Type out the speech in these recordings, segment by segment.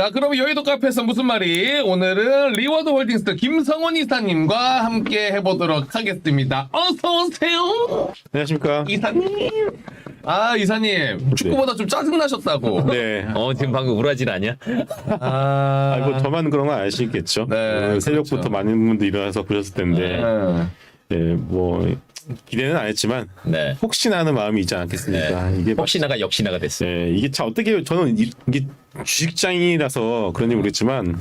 자, 그럼 여의도 카페에서 무슨 말이? 오늘은 리워드 홀딩스 김성원 이사님과 함께 해보도록 하겠습니다. 어서 오세요. 안녕하십니까. 이사님. 아, 이사님. 축구보다 좀 짜증나셨다고. 네. 지금 방금 우라질 아니야? 뭐 저만 그런 건 아시겠죠. 네, 새벽부터 그렇죠. 많은 분들이 일어나서 보셨을 텐데, 네. 네, 뭐 기대는 안 했지만 네. 혹시나 하는 마음이 있지 않겠습니까? 이게 혹시나가 역시나가 됐어. 네, 이게 참 어떻게 저는 이게 주식장이라서 그런지 모르겠지만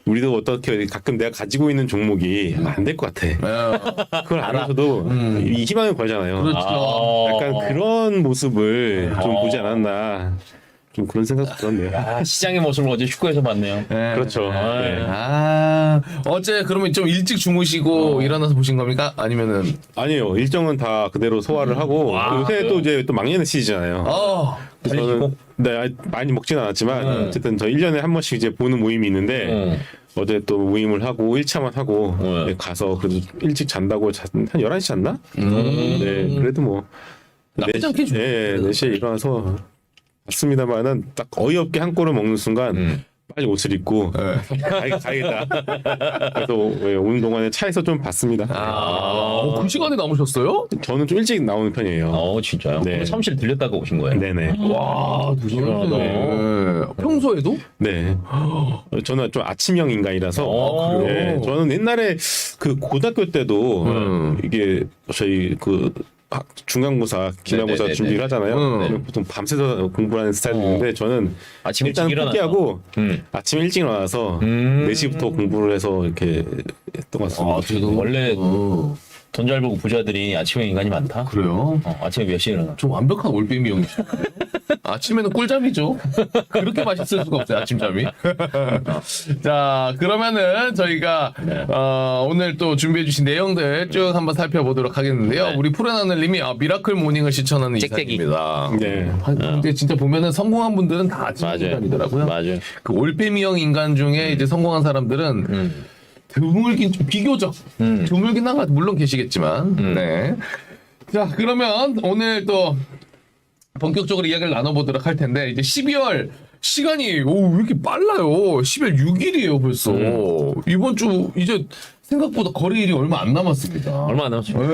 우리도 어떻게 가끔 내가 가지고 있는 종목이 안 될 것 같아. 그걸 알아서도 이 희망을 걸잖아요. 그렇죠. 약간 그런 모습을 좀 보지 않았나. 좀 그런 생각도 들었네요. 시장의 모습을 어제 축구에서 봤네요. 네. 그렇죠. 네. 아, 어제 그러면 좀 일찍 주무시고 일어나서 보신 겁니까? 아니면은, 아니요, 일정은 다 그대로 소화를 하고 요새 또 이제 또 막년의 시즌이잖아요. 그래서 저는 네, 많이 먹진 않았지만 어쨌든 저 1년에 한 번씩 이제 보는 모임이 있는데 어제 또 모임을 하고 1차만 하고 네, 가서 그래도 일찍 잔다고 한 11시 잤나? 네, 그래도 뭐 나쁘지 않겠죠. 네, 4시에 일어나서 봤습니다만은 딱 어이없게 한 골을 먹는 순간 빨리 옷을 입고 가야겠다. 그래서 오는 동안에 차에서 좀 봤습니다. 그 시간에 남으셨어요? 저는 좀 일찍 나오는 편이에요. 진짜요? 네. 그럼 사무실 들렸다가 오신 거예요? 네네. 와, 시원하다. 네. 평소에도? 네. 저는 좀 아침형 인간이라서. 네. 저는 옛날에 그 고등학교 때도 이게 저희 그 중간고사, 기말고사 네네네네. 준비를 하잖아요. 그러면 보통 밤새서 공부하는 스타일인데 저는 아침 일단 일찍 포기하고 음. 아침 일찍 일어나서 4시부터 공부를 해서 이렇게 했던 것 같습니다. 원래 돈 잘 벌고 부자들이 아침에 인간이 많다? 그래요? 아침에 몇 시에 일어나? 좀 완벽한 올빼미 형이. 아침에는 꿀잠이죠. 그렇게 맛있을 수가 없어요, 아침잠이. 자, 그러면은 저희가 오늘 또 준비해주신 내용들 쭉 한번 살펴보도록 하겠는데요. 우리 푸른하늘님이 미라클 모닝을 실천하는 짹짹이. 이사입니다. 네. 근데 진짜 보면은 성공한 분들은 다 아침 인간이더라고요. 맞아요. 그 올빼미형 인간 중에 이제 성공한 사람들은 드물긴 비교적 드물긴 한가 물론 계시겠지만 네. 자, 그러면 오늘 또 본격적으로 이야기를 나눠보도록 할 텐데 이제 12월 시간이 왜 이렇게 빨라요? 12월 6일이에요 벌써. 이번 주 이제 생각보다 거래일이 얼마 안 남았습니다. 얼마 안 남았죠? 네.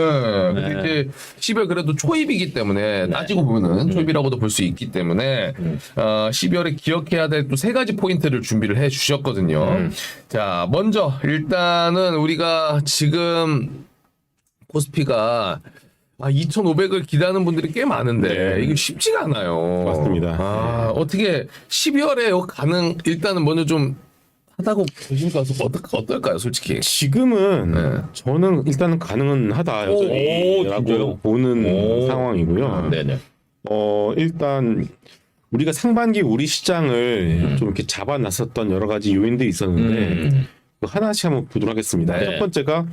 근데 이제 10월 그래도 초입이기 때문에 따지고 보면은 초입이라고도 볼 수 있기 때문에 12월에 기억해야 될 또 세 가지 포인트를 준비를 해 주셨거든요. 자, 먼저 일단은 우리가 지금 코스피가 2,500을 기다리는 분들이 꽤 많은데 이게 쉽지가 않아요. 맞습니다. 어떻게 12월에 일단은 먼저 좀 하다고 보시니까 어떨까요, 솔직히? 지금은 저는 일단은 가능은 하다 여전히라고 진짜요? 보는 상황이고요. 네네. 일단 우리가 상반기 우리 시장을 좀 이렇게 잡아놨었던 여러 가지 요인들이 있었는데 하나씩 한번 보도록 하겠습니다. 네. 첫 번째가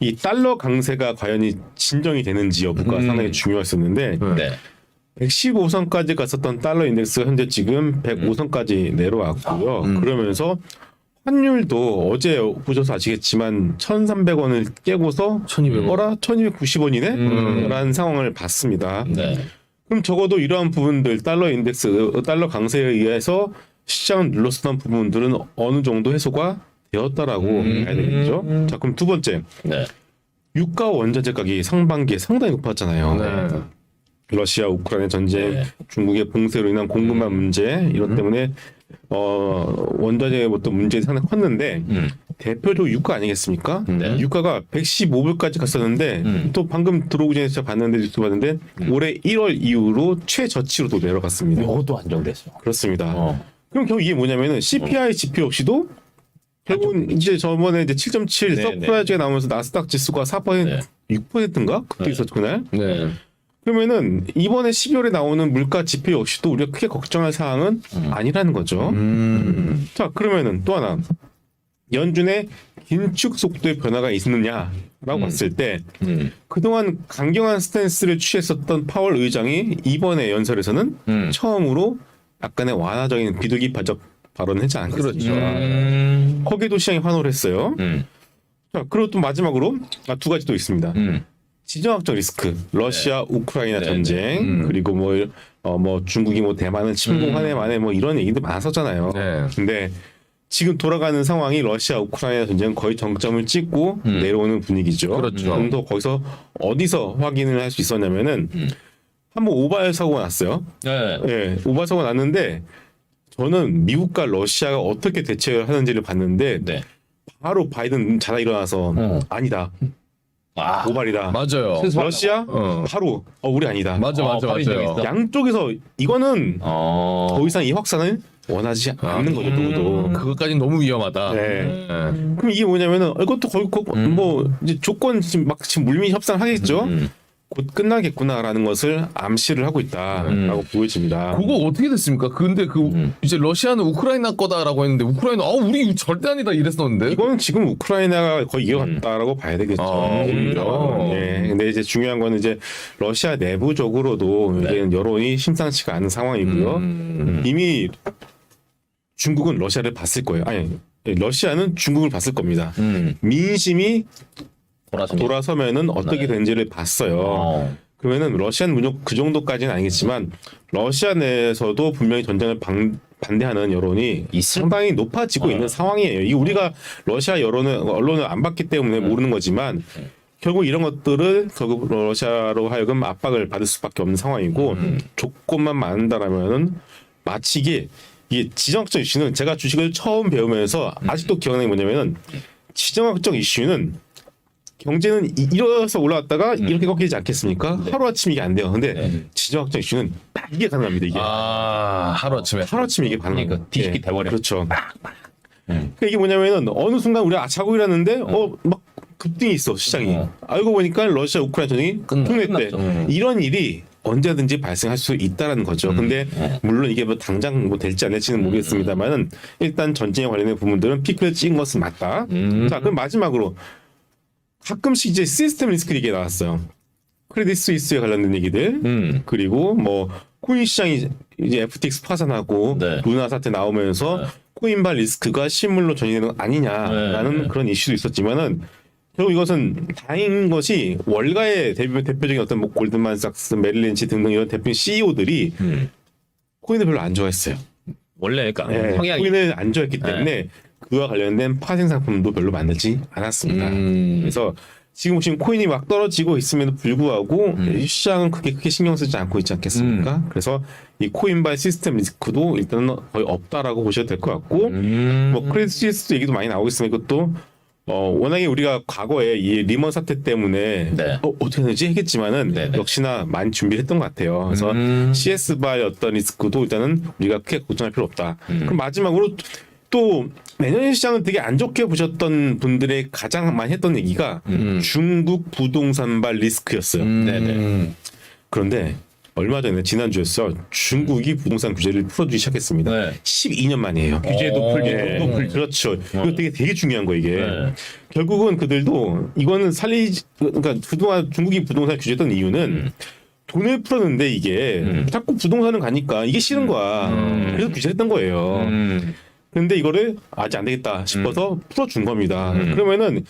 이 달러 강세가 과연 진정이 되는지 여부가 상당히 중요했었는데 네. 115선까지 갔었던 달러 인덱스가 현재 지금 105선까지 내려왔고요. 그러면서 환율도 어제 보셔서 아시겠지만 1,300원을 깨고서 1,200원. 1,290원이네? 라는 상황을 봤습니다. 네. 그럼 적어도 이러한 부분들 달러 인덱스, 달러 강세에 의해서 시장을 눌렀었던 부분들은 어느 정도 해소가 되었다라고 봐야 되겠죠. 자, 그럼 두 번째. 네. 유가 원자재 가격이 상반기에 상당히 높았잖아요. 네. 러시아 우크라이나 전쟁, 네. 중국의 봉쇄로 인한 공급망 문제 이런 때문에 원자재부터 문제가 상당히 컸는데 대표적으로 유가 아니겠습니까? 유가가 115불까지 갔었는데 또 방금 들어오기 전에 제가 봤는데 뉴스 봤는데 올해 1월 이후로 최저치로 또 내려갔습니다. 이것도 안정됐어. 그렇습니다. 그럼 결국 이게 뭐냐면은 CPI 지표 없이도 결국은 이제 저번에 이제 7.7 네, 서프라이즈가 나오면서 나스닥 지수가 4% 네. 6%인가 그때 있었죠 그날. 네. 그러면은 이번에 12월에 나오는 물가 지표 역시도 우리가 크게 걱정할 사항은 아니라는 거죠. 자, 그러면은 또 하나 연준의 긴축 속도의 변화가 있느냐라고 봤을 때 그동안 강경한 스탠스를 취했었던 파월 의장이 이번에 연설에서는 처음으로 약간의 완화적인 비둘기파적 발언을 했지 않겠습니까? 그렇죠. 거기에도 시장이 환호를 했어요. 자, 그리고 또 마지막으로 두 가지 또 있습니다. 지정학적 리스크, 러시아 우크라이나 네, 전쟁, 그리고 뭐 중국이 뭐 대만을 침공하네 만에 뭐 이런 얘기도 많았었잖아요. 네. 근데 지금 돌아가는 상황이 러시아 우크라이나 전쟁 거의 정점을 찍고 내려오는 분위기죠. 그렇죠. 또 거기서 어디서 확인을 할 수 있었냐면은 한번 오발 사고가 났어요. 네. 예, 오발 사고가 났는데 저는 미국과 러시아가 어떻게 대처를 하는지를 봤는데 네. 바로 바이든 자다 일어나서 아니다. 아, 오발이다. 맞아요. 스스로 러시아 어. 바로 우리 아니다. 맞아. 바로 인정했어. 맞아요. 양쪽에서 이거는 더 이상 이 확산을 원하지 않는 거죠. 누구도. 그것까지는 너무 위험하다. 네. 네. 그럼 이게 뭐냐면은 이것도 거의 뭐 이제 조건 지금 물밑 협상을 하겠죠. 곧 끝나겠구나라는 것을 암시를 하고 있다라고 보여집니다. 그거 어떻게 됐습니까? 근데 이제 러시아는 우크라이나 거다라고 했는데 우크라이나 우리 절대 아니다 이랬었는데. 이거는 지금 우크라이나가 거의 이겨갔다라고 봐야 되겠죠. 오히려. 예. 근데 이제 중요한 거는 이제 러시아 내부적으로도 이게 여론이 심상치가 않은 상황이고요. 이미 중국은 러시아를 봤을 거예요. 아니, 러시아는 중국을 봤을 겁니다. 민심이 돌아서면은 어떻게 되는지를 봤어요. 그러면은 러시아는 무조건 그 정도까지는 아니겠지만 러시아 내에서도 분명히 전쟁을 반대하는 여론이 상당히 높아지고 있는 상황이에요. 이 우리가 러시아 언론을 안 봤기 때문에 모르는 거지만 결국 이런 것들을 결국 러시아로 하여금 압박을 받을 수밖에 없는 상황이고 조건만 맞는다라면은 마치 이게 지정학적 이슈는 제가 주식을 처음 배우면서 아직도 기억나는 게 뭐냐면은 지정학적 이슈는 경제는 이어서 올라왔다가 이렇게 꺾이지 않겠습니까? 하루아침 이게 안 돼요. 근데 지정학적 이슈는 딱 이게 가능합니다. 이게 하루아침에. 하루아침에 이게 가능해요. 그러니까 뒤집기 돼버려. 그렇죠. 그러니까 이게 뭐냐면은 어느 순간 우리가 자고 일어났는데 막 급등이 있어 시장이. 알고 보니까 러시아 우크라이나 전쟁이 끝냈대. 이런 일이 언제든지 발생할 수 있다라는 거죠. 근데 물론 이게 뭐 당장 뭐 될지 안 될지는 모르겠습니다만은 일단 전쟁에 관련된 부분들은 피크를 찍은 것은 맞다. 자, 그럼 마지막으로 가끔씩 이제 시스템 리스크 얘기가 나왔어요. 크레딧 스위스에 관련된 얘기들, 그리고 뭐 코인 시장이 이제 FTX 파산하고 네. 루나 사태 나오면서 코인발 리스크가 실물로 전이되는 거 아니냐라는 그런 이슈도 있었지만은 결국 이것은 다행인 것이 월가의 대표적인 어떤 뭐 골드만삭스, 메릴린치 등등 이런 대표 CEO들이 코인을 별로 안 좋아했어요. 원래 그러니까 네, 성향이 코인을 안 좋아했기 때문에 그와 관련된 파생 상품도 별로 만들지 않았습니다. 그래서 지금 보시면 코인이 막 떨어지고 있음에도 불구하고 시장은 크게 신경 쓰지 않고 있지 않겠습니까? 그래서 이 코인발 시스템 리스크도 일단은 거의 없다라고 보셔도 될 것 같고 뭐 크레딧 스위스 얘기도 많이 나오고 있으면 이것도 워낙에 우리가 과거에 이 리먼 사태 때문에 어떻게 되지 했겠지만은 역시나 많이 준비를 했던 것 같아요. 그래서 CS 바의 어떤 리스크도 일단은 우리가 크게 걱정할 필요 없다. 그럼 마지막으로 또 내년 시장은 되게 안 좋게 보셨던 분들의 가장 많이 했던 얘기가 중국 부동산발 리스크였어요. 그런데 얼마 전에 지난주였어요. 중국이 부동산 규제를 풀어주기 시작했습니다. 12년 만이에요. 규제도 풀고 그렇죠. 이거 되게 중요한 거 이게. 결국은 그들도 이거는 그러니까 그동안 중국이 부동산 규제했던 이유는 돈을 풀었는데 이게 자꾸 부동산을 가니까 이게 싫은 거야. 그래서 규제했던 거예요. 그런데 이거를 아직 안 되겠다 싶어서 풀어준 겁니다. 그러면은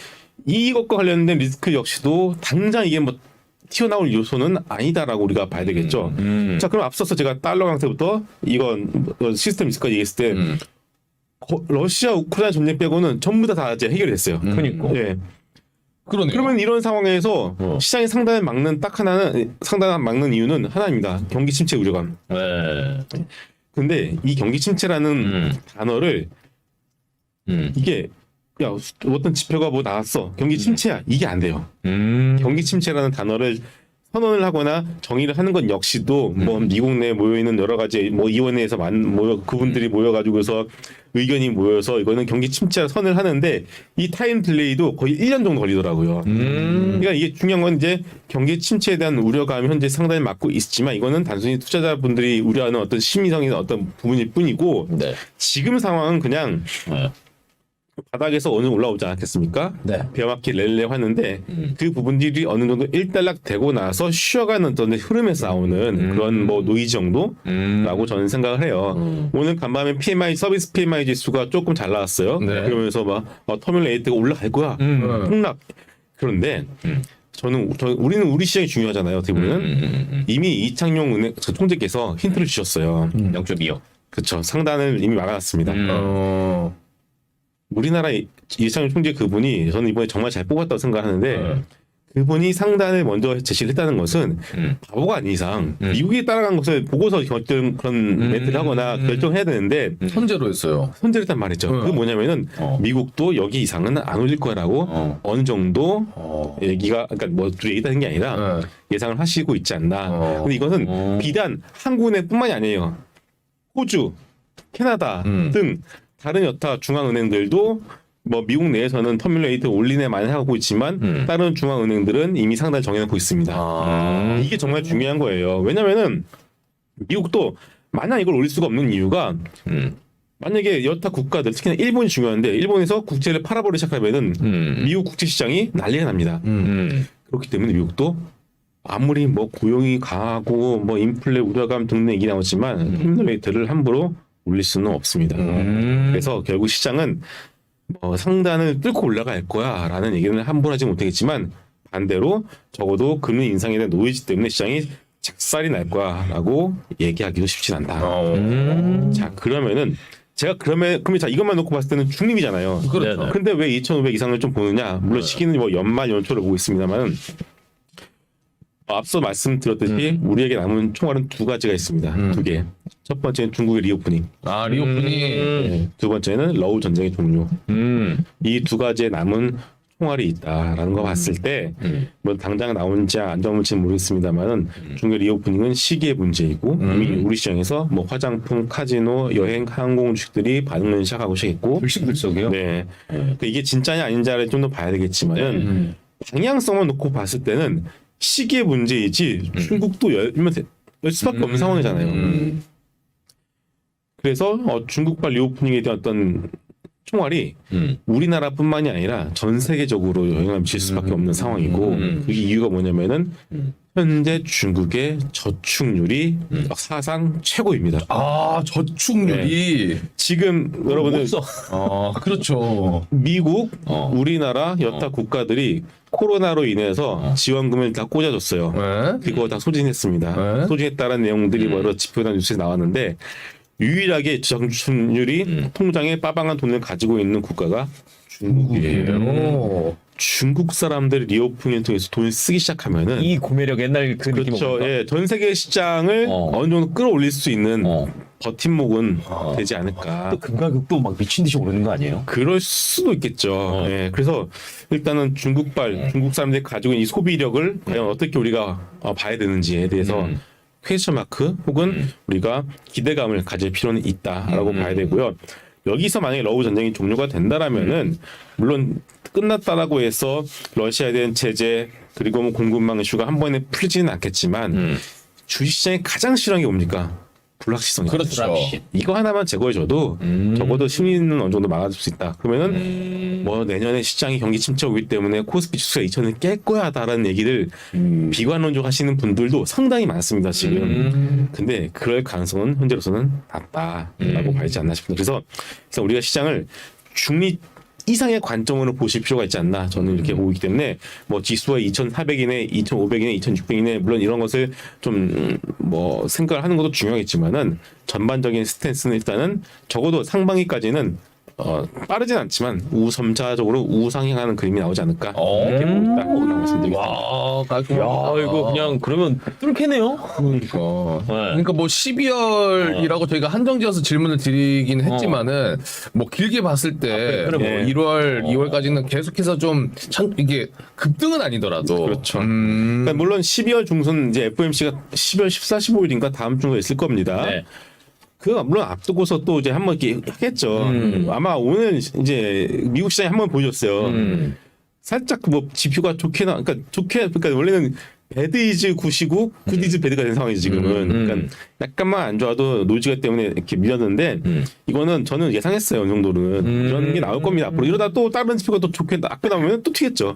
이것과 관련된 리스크 역시도 당장 이게 뭐 튀어나올 요소는 아니다라고 우리가 봐야 되겠죠. 자, 그럼 앞서서 제가 달러 강세부터 이건 시스템 리스크까지 얘기했을 때 러시아 우크라이나 전쟁 빼고는 전부 다 이제 해결이 됐어요. 그러니까. 예. 그러네요. 그러면 이런 상황에서 시장의 상단을 막는 딱 하나는 상단을 막는 이유는 하나입니다. 경기 침체 우려감. 근데 이 경기 침체라는 단어를 이게 야 어떤 지표가 뭐 나왔어 경기 침체야 이게 안 돼요. 경기 침체라는 단어를 선언을 하거나 정의를 하는 건 역시도 뭐 미국 내에 모여 있는 여러 가지 뭐 의원회에서 그분들이 모여가지고서 의견이 모여서 이거는 경기 침체라 선을 하는데 이 타임 딜레이도 거의 1년 정도 걸리더라고요. 그러니까 이게 중요한 건 이제 경기 침체에 대한 우려감이 현재 상당히 많고 있지만 이거는 단순히 투자자분들이 우려하는 어떤 심리적인 어떤 부분일 뿐이고 지금 상황은 그냥 바닥에서 어느 정도 올라오지 않았겠습니까? 베어마켓 랠레 하는데 그 부분들이 어느 정도 일단락 되고 나서 쉬어가는 어떤 흐름에서 나오는 그런 뭐 노이즈 정도라고 저는 생각을 해요. 오늘 간밤에 PMI 서비스 PMI 지수가 조금 잘 나왔어요. 그러면서 막 터미널 8가 올라갈 거야. 폭락. 그런데 우리는 우리 시장이 중요하잖아요. 어떻게 보면 이미 이창용 은행 총재께서 힌트를 주셨어요. 0.2요. 그렇죠. 상단을 이미 막아놨습니다. 어. 우리나라 이창용 총재 그분이 저는 이번에 정말 잘 뽑았다고 생각하는데 그분이 상단을 먼저 제시를 했다는 것은 바보가 아닌 이상 미국이 따라간 것을 보고서 어떤 그런 멘트를 하거나 결정해야 되는데 선제로 했어요. 선제를 했단 말이죠. 그게 뭐냐면은 미국도 여기 이상은 안 올릴 거라고 어느 정도 얘기가 그러니까 뭐 둘이 얘기하는 게 아니라 예상을 하시고 있지 않나. 근데 이것은 비단 한국은행뿐만이 아니에요. 호주, 캐나다 등 다른 여타 중앙은행들도 뭐 미국 내에서는 터미널 레이트 올리네 많이 하고 있지만 다른 중앙은행들은 이미 상단을 정해놓고 있습니다. 이게 정말 중요한 거예요. 왜냐면은 미국도 만약 이걸 올릴 수가 없는 이유가 만약에 여타 국가들 특히나 일본이 중요한데 일본에서 국채를 팔아버리기 시작하면은 미국 국채 시장이 난리가 납니다. 그렇기 때문에 미국도 아무리 뭐 고용이 강하고 뭐 인플레 우려감 등등 얘기 나오지만 터미널 레이트를 함부로 올릴 수는 없습니다. 그래서 결국 시장은 뭐 상단을 뚫고 올라갈 거야라는 얘기는 함부로 하지 못하겠지만 반대로 적어도 금리 인상에 대한 노이즈 때문에 시장이 작살이 날 거야라고 얘기하기도 쉽진 않다. 자 그러면은 제가 그러면 자 이것만 놓고 봤을 때는 중립이잖아요. 그렇죠. 네네. 근데 왜 2,500 이상을 좀 보느냐? 물론 시기는 뭐 연말 연초를 보고 있습니다만 앞서 말씀드렸듯이 우리에게 남은 총알은 두 가지가 있습니다. 두 개. 첫 번째는 중국의 리오프닝. 리오프닝. 네. 두 번째는 러우 전쟁의 종료. 이 두 가지의 남은 총알이 있다라는 거 봤을 때, 뭐 당장 나온지 안 나올지는 모르겠습니다만은 중국의 리오프닝은 시기의 문제이고 이미 우리 시장에서 뭐 화장품, 카지노, 여행, 항공 주식들이 반응을 시작하고 시작했고, 들썩들썩이요? 네. 그러니까 이게 진짜냐 아닌지를 좀 더 봐야 되겠지만은 방향성을 놓고 봤을 때는 시기의 문제이지 중국도 열면 열 수밖에 없는 상황이잖아요. 그래서 중국발 리오프닝에 대한 어떤 총알이 우리나라뿐만이 아니라 전 세계적으로 영향을 미칠 수밖에 없는 상황이고 그 이유가 뭐냐면은 현재 중국의 저축률이 사상 최고입니다. 저축률이. 지금 여러분들 없어. 그렇죠. 미국, 우리나라 여타 국가들이 코로나로 인해서 지원금을 다 꽂아줬어요. 네. 그거 다 소진했습니다. 네. 소진했다는 내용들이 여러 지표나 뉴스에 나왔는데 유일하게 저축률이 통장에 빠방한 돈을 가지고 있는 국가가 중국이에요. 중국 사람들이 리오프닝을 통해서 돈을 쓰기 시작하면은 이 구매력 옛날 그 느낌 그렇죠. 없나? 예, 전 세계 시장을 어느 정도 끌어올릴 수 있는 버팀목은 되지 않을까. 또 금가격도 막 미친 듯이 오르는 거 아니에요? 그럴 수도 있겠죠. 예, 그래서 일단은 중국 사람들이 가지고 있는 이 소비력을 과연 어떻게 우리가 봐야 되는지에 대해서 퀘스천 마크 혹은 우리가 기대감을 가질 필요는 있다라고 봐야 되고요. 여기서 만약에 러우 전쟁이 종료가 된다라면은 물론 끝났다라고 해서 러시아에 대한 제재 그리고 뭐 공급망 이슈가 한 번에 풀리지는 않겠지만 주식시장이 가장 싫어하는 게 뭡니까? 불확실성이죠. 그렇죠. 이거 하나만 제거해줘도 적어도 심리는 어느 정도 막아줄 수 있다. 그러면은 뭐 내년에 시장이 경기 침체 오기 때문에 코스피 지수가 2,000을 깰 거야다라는 얘기를 비관론적 하시는 분들도 상당히 많습니다 지금. 근데 그럴 가능성은 현재로서는 낮다라고 봐야지 않나 싶습니다. 그래서 우리가 시장을 중립 이상의 관점으로 보실 필요가 있지 않나 저는 이렇게 보기 때문에 뭐 지수가 2,400이네, 2,500이네, 2,600이네 물론 이런 것을 좀 뭐 생각을 하는 것도 중요하겠지만은 전반적인 스탠스는 일단은 적어도 상반기까지는 빠르진 않지만 우섬차적으로 우상향하는 그림이 나오지 않을까 이렇게 보고 있다고 말씀드리겠습니다. 와, 야, 이거 그냥 그러면 뚫겠네요. 그러니까 뭐 12월이라고 저희가 한정지어서 질문을 드리긴 했지만은 뭐 길게 봤을 때 그래, 뭐 뭐. 1월, 2월까지는 계속해서 좀 이게 급등은 아니더라도 그렇죠. 그러니까 물론 12월 중순 이제 FOMC가 12월 14, 15일인가 다음 주가 있을 겁니다. 네. 그거 물론 앞두고서 또 이제 한번 이렇게 하겠죠. 아마 오늘 이제 미국 시장이 한번 보여줬어요. 살짝 뭐 지표가 그러니까 원래는 배드 이즈 굿이고 굿 이즈 배드가 된 상황이지 지금은. 그러니까 약간만 안 좋아도 노이즈가 때문에 이렇게 밀렸는데 이거는 저는 예상했어요 어느 정도는 이런 게 나올 겁니다. 앞으로 이러다 또 다른 지표가 또 좋게 나쁘게 나오면 또 튀겠죠.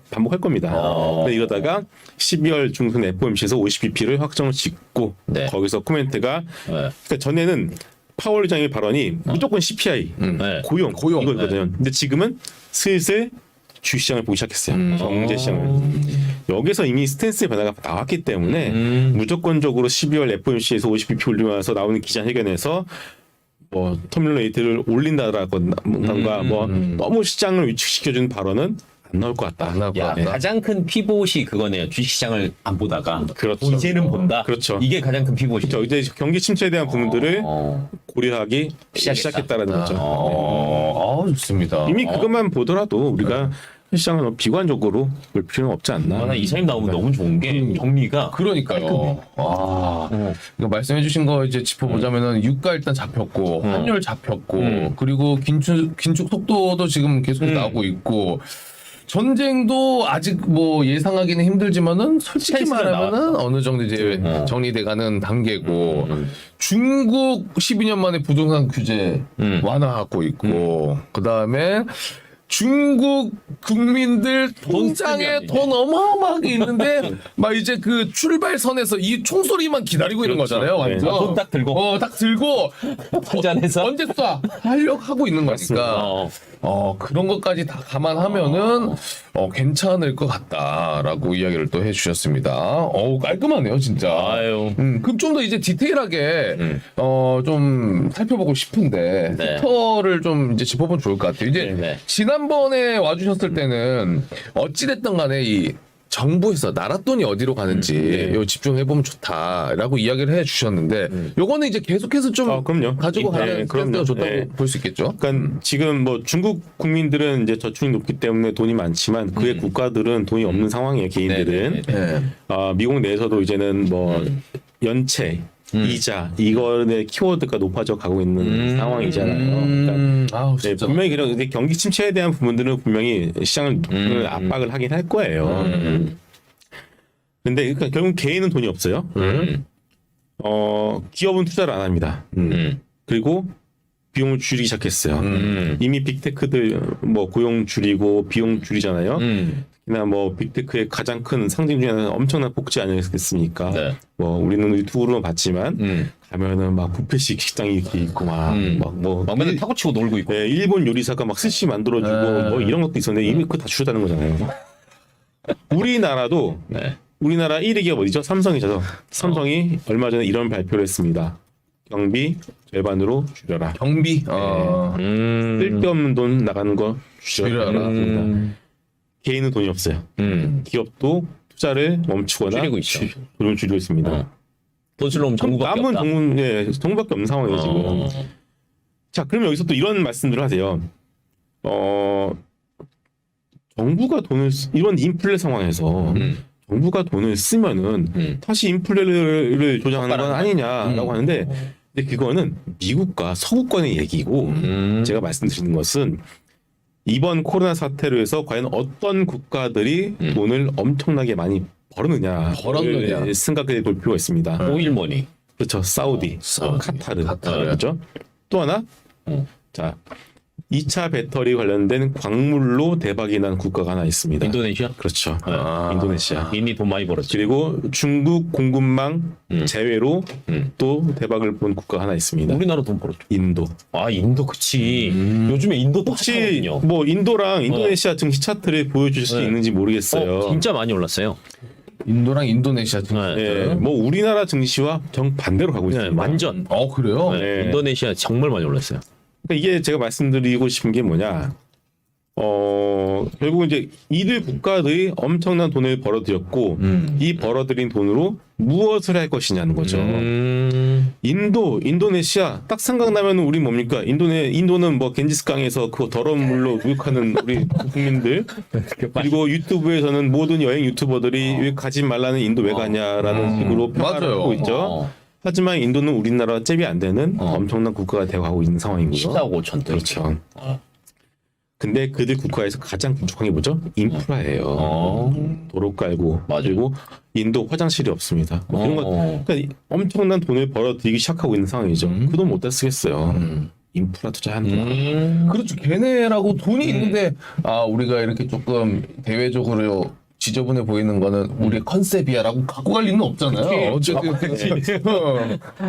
반복할 겁니다. 근데 이러다가 12월 중순 FOMC에서 50bp를 확정을 짓고 네. 거기서 코멘트가 그러니까 전에는 파월 의장의 발언이 무조건 CPI 네. 고용 이거거든요. 근데 지금은 슬슬 주시장을 보기 시작했어요. 경제 시장을. 여기서 이미 스탠스의 변화가 나왔기 때문에 무조건적으로 12월 FOMC에서 50bp 올리면서 나오는 기자회견에서 뭐 터미널 레이트를 올린다라던가 뭐 너무 시장을 위축시켜주는 발언은 안 나올 것 같다. 안 나올 것 야, 같다. 가장 큰 피봇이 그거네요. 주식시장을 안 보다가 그렇죠. 이제는 본다. 그렇죠. 이게 가장 큰 피봇이죠. 그렇죠. 이제 경기 침체에 대한 부분들을 고려하기 시작했다라는 거죠. 좋습니다. 이미 그것만 보더라도 우리가 시장을 비관적으로 볼 필요는 없지 않나. 나 이사님 나오면 너무 좋은 게 정리가 그러니까요. 이거 말씀해주신 거 이제 짚어보자면은 유가 일단 잡혔고 환율 잡혔고 그리고 긴축 속도도 지금 계속 나오고 있고. 전쟁도 아직 뭐 예상하기는 힘들지만은 솔직히 스탠스는 말하면은 나왔어. 어느 정도 이제 정리돼가는 단계고 중국 12년 만에 부동산 규제 완화하고 있고 그 다음에 중국 국민들 통장에 쓰면 돈 어마어마하게 있는데 막 이제 그 출발선에서 이 총소리만 기다리고 있는 그렇죠. 거잖아요. 네. 완전. 돈딱 들고. 딱 들고 한잔해서 언제 쏴 하려고 하고 있는 거니까 그런 것까지 다 감안하면은 괜찮을 것 같다라고 이야기를 또 해주셨습니다. 깔끔하네요 진짜. 아유. 그럼 좀 더 이제 디테일하게 좀 살펴보고 싶은데 네. 섹터를 좀 이제 짚어보면 좋을 것 같아요. 이제 네. 지난번에 와주셨을 때는 어찌됐든 간에 이 정부에서 나라 돈이 어디로 가는지 요 집중해보면 좋다라고 이야기를 해주셨는데 요거는 이제 계속해서 좀 그럼요. 가지고 가는 네, 그럼요. 스탠스가 좋다고 네. 볼 수 있겠죠. 그러니까 지금 뭐 중국 국민들은 이제 저축이 높기 때문에 돈이 많지만 그의 국가들은 돈이 없는 상황이에요. 개인들은. 네. 미국 내에서도 이제는 뭐 연체, 이자 이거의 키워드가 높아져 가고 있는 상황이잖아요. 그러니까 네, 진짜. 분명히 그런 이제 경기 침체에 대한 부분들은 분명히 시장을 압박을 하긴 할 거예요. 근데 그러니까 결국 개인은 돈이 없어요. 기업은 투자를 안 합니다. 그리고 비용을 줄이기 시작했어요. 이미 빅테크들 뭐 고용 줄이고 비용 줄이잖아요. 특히나 뭐 빅테크의 가장 큰 상징 중에 하나는 엄청난 복지 아니겠습니까? 네. 뭐 우리는 유튜브로 봤지만 가면은 막 뷔페식 식당이 이렇게 있고 막 맨날 타고 치고 놀고 있고. 네, 일본 요리사가 막 스시 만들어주고 뭐 이런 것도 있었는데 이미 그거 다 줄였다는 거잖아요. 우리나라도 네. 우리나라 1위 기업 어디죠? 삼성이죠. 삼성이 얼마 전에 이런 발표를 했습니다. 경비 절반으로 줄여라. 경비. 쓸데없는 돈 나가는 거 줄여라. 줄여라. 개인은 돈이 없어요. 기업도 투자를 멈추거나 줄이고 있죠. 돈을 줄이고 있습니다. 돈 쓸러 오면 정부밖에 남은 없다. 정부밖에 없는 상황이에요 지금. 자, 그러면 여기서 또 이런 말씀들을 하세요. 정부가 이런 인플레 상황에서 정부가 돈을 쓰면은 다시 인플레를 조장하는 건 아니냐라고 하는데, 근데 그거는 미국과 서구권의 얘기고 제가 말씀드리는 것은 이번 코로나 사태로 해서 과연 어떤 국가들이 돈을 엄청나게 많이 벌었느냐 생각해 볼 필요가 있습니다. 오일머니. 그렇죠. 사우디, 카타르. 그렇죠. 또 하나, 자, 2차 배터리 관련된 광물로 대박이 난 국가가 하나 있습니다. 인도네시아? 그렇죠. 인도네시아. 이미 돈 많이 벌었지. 그리고 중국 공급망 제외로 또 대박을 본 국가가 하나 있습니다. 우리나라 돈 벌었죠. 인도. 인도 그치. 요즘에 인도도 혹시 핫하거든요. 뭐 인도랑 인도네시아 증시 차트를 보여주실 수 있는지 모르겠어요. 진짜 많이 올랐어요. 인도랑 인도네시아 증시. 네, 뭐 우리나라 증시와 정 반대로 가고 네, 있습니다. 완전. 그래요? 네. 인도네시아 정말 많이 올랐어요. 그러니까 이게 제가 말씀드리고 싶은 게 뭐냐, 결국 이제 이들 국가들이 엄청난 돈을 벌어들였고 이 벌어들인 돈으로 무엇을 할 것이냐는 거죠. 인도네시아 딱 생각나면 우리 뭡니까? 인도는 뭐 겐지스강에서 그 더러운 물로 목욕하는 우리 국민들, 그리고 유튜브에서는 모든 여행 유튜버들이 왜 가지 말라는 인도 왜 가냐라는 식으로 평가를 맞아요. 하고 있죠. 하지만 인도는 우리나라 잽이 안 되는 엄청난 국가가 되어가고 있는 상황이고요. 14억 5천 대. 그렇죠. 근데 그들 국가에서 가장 부족한 게 뭐죠? 인프라예요. 도로 깔고, 맞아요. 그리고 인도 화장실이 없습니다. 뭐 이런 거, 그러니까 엄청난 돈을 벌어들이기 시작하고 있는 상황이죠. 그 돈 못 다 쓰겠어요. 인프라 투자하는 거. 그렇죠. 걔네라고 돈이 있는데 우리가 이렇게 조금 대외적으로 지저분해 보이는 거는 우리의 컨셉이야라고 갖고 갈 리는 없잖아요. 어쨌든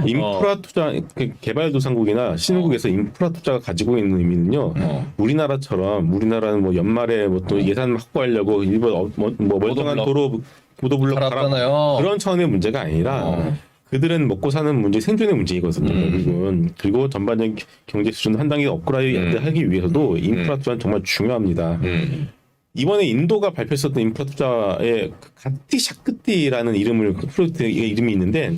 인프라 투자 그 개발도상국이나 신흥국에서 인프라 투자가 가지고 있는 의미는요. 우리나라처럼 우리나라는 뭐 연말에 뭐 또 예산 확보하려고 일본 뭐 멀쩡한 도로 보도블록 갈았잖아요. 그런 차원의 문제가 아니라 그들은 먹고 사는 문제, 생존의 문제이거든요. 결국은. 그리고 전반적인 경제 수준 한 단계 업그레이드 하기 위해서도 인프라 투자는 정말 중요합니다. 이번에 인도가 발표했었던 인프라 투자에 가티 샤크티라는 이름을 프로젝트 이름이 있는데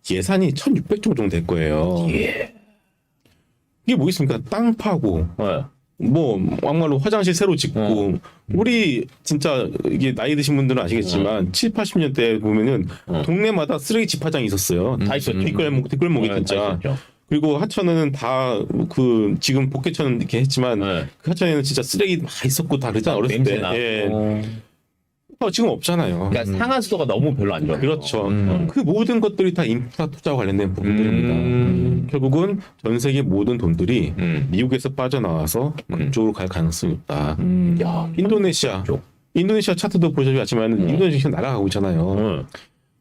예산이 1,600조 정도 될 거예요. 이게 뭐겠습니까? 땅 파고 네. 뭐 막말로 화장실 새로 짓고 우리 진짜 이게 나이 드신 분들은 아시겠지만 7, 80년대 보면은 동네마다 쓰레기 집화장이 있었어요. 다 있었죠. 뒷골목이 다 진짜. 있었죠. 그리고 하천은 다 그 지금 복개천 이렇게 했지만 네. 그 하천에는 진짜 쓰레기 막 있었고 다 그랬잖아 어렸을 냄새 때. 나고. 예. 지금 없잖아요. 그러니까 상하수도가 너무 별로 안 좋아요. 그렇죠. 그 모든 것들이 다 인프라 투자와 관련된 부분들입니다. 결국은 전 세계 모든 돈들이 미국에서 빠져나와서 그쪽으로 갈 가능성이 있다. 야, 인도네시아 차트도 보셔야지만 인도네시아 날아가고 있잖아요.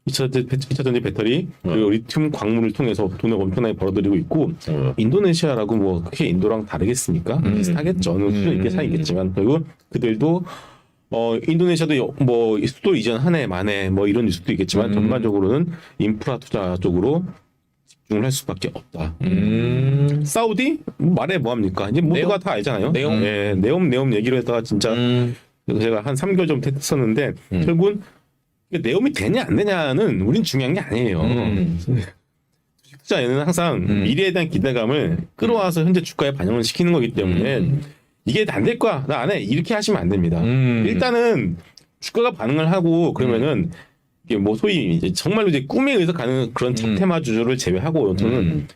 2차 전지 배터리 그리고 리튬 광물을 통해서 돈을 엄청나게 벌어들이고 있고 인도네시아라고 뭐 그게 인도랑 다르겠습니까? 비슷하겠죠. 어느 수준 있게 차이겠지만 그리고 그들도 인도네시아도 뭐 수도 이전 한 해 만에 뭐 이런 뉴스도 있겠지만 전반적으로는 인프라 투자 쪽으로 집중을 할 수밖에 없다. 사우디 말해 뭐 합니까? 이제 모두가 네옴? 다 알잖아요. 네옴? 예, 네옴 얘기를 했다가 진짜 제가 한 3개월 좀 했었는데 결국은 네옴이 되냐 안 되냐는 우린 중요한 게 아니에요. 주식 투자에는 항상 미래에 대한 기대감을 끌어와서 현재 주가에 반영을 시키는 거기 때문에 이게 안 될 거야 나 안 해 이렇게 하시면 안 됩니다. 일단은 주가가 반응을 하고 그러면은 이게 뭐 소위 이제 정말로 이제 꿈에 의해서 가는 그런 잡테마주를 제외하고 저는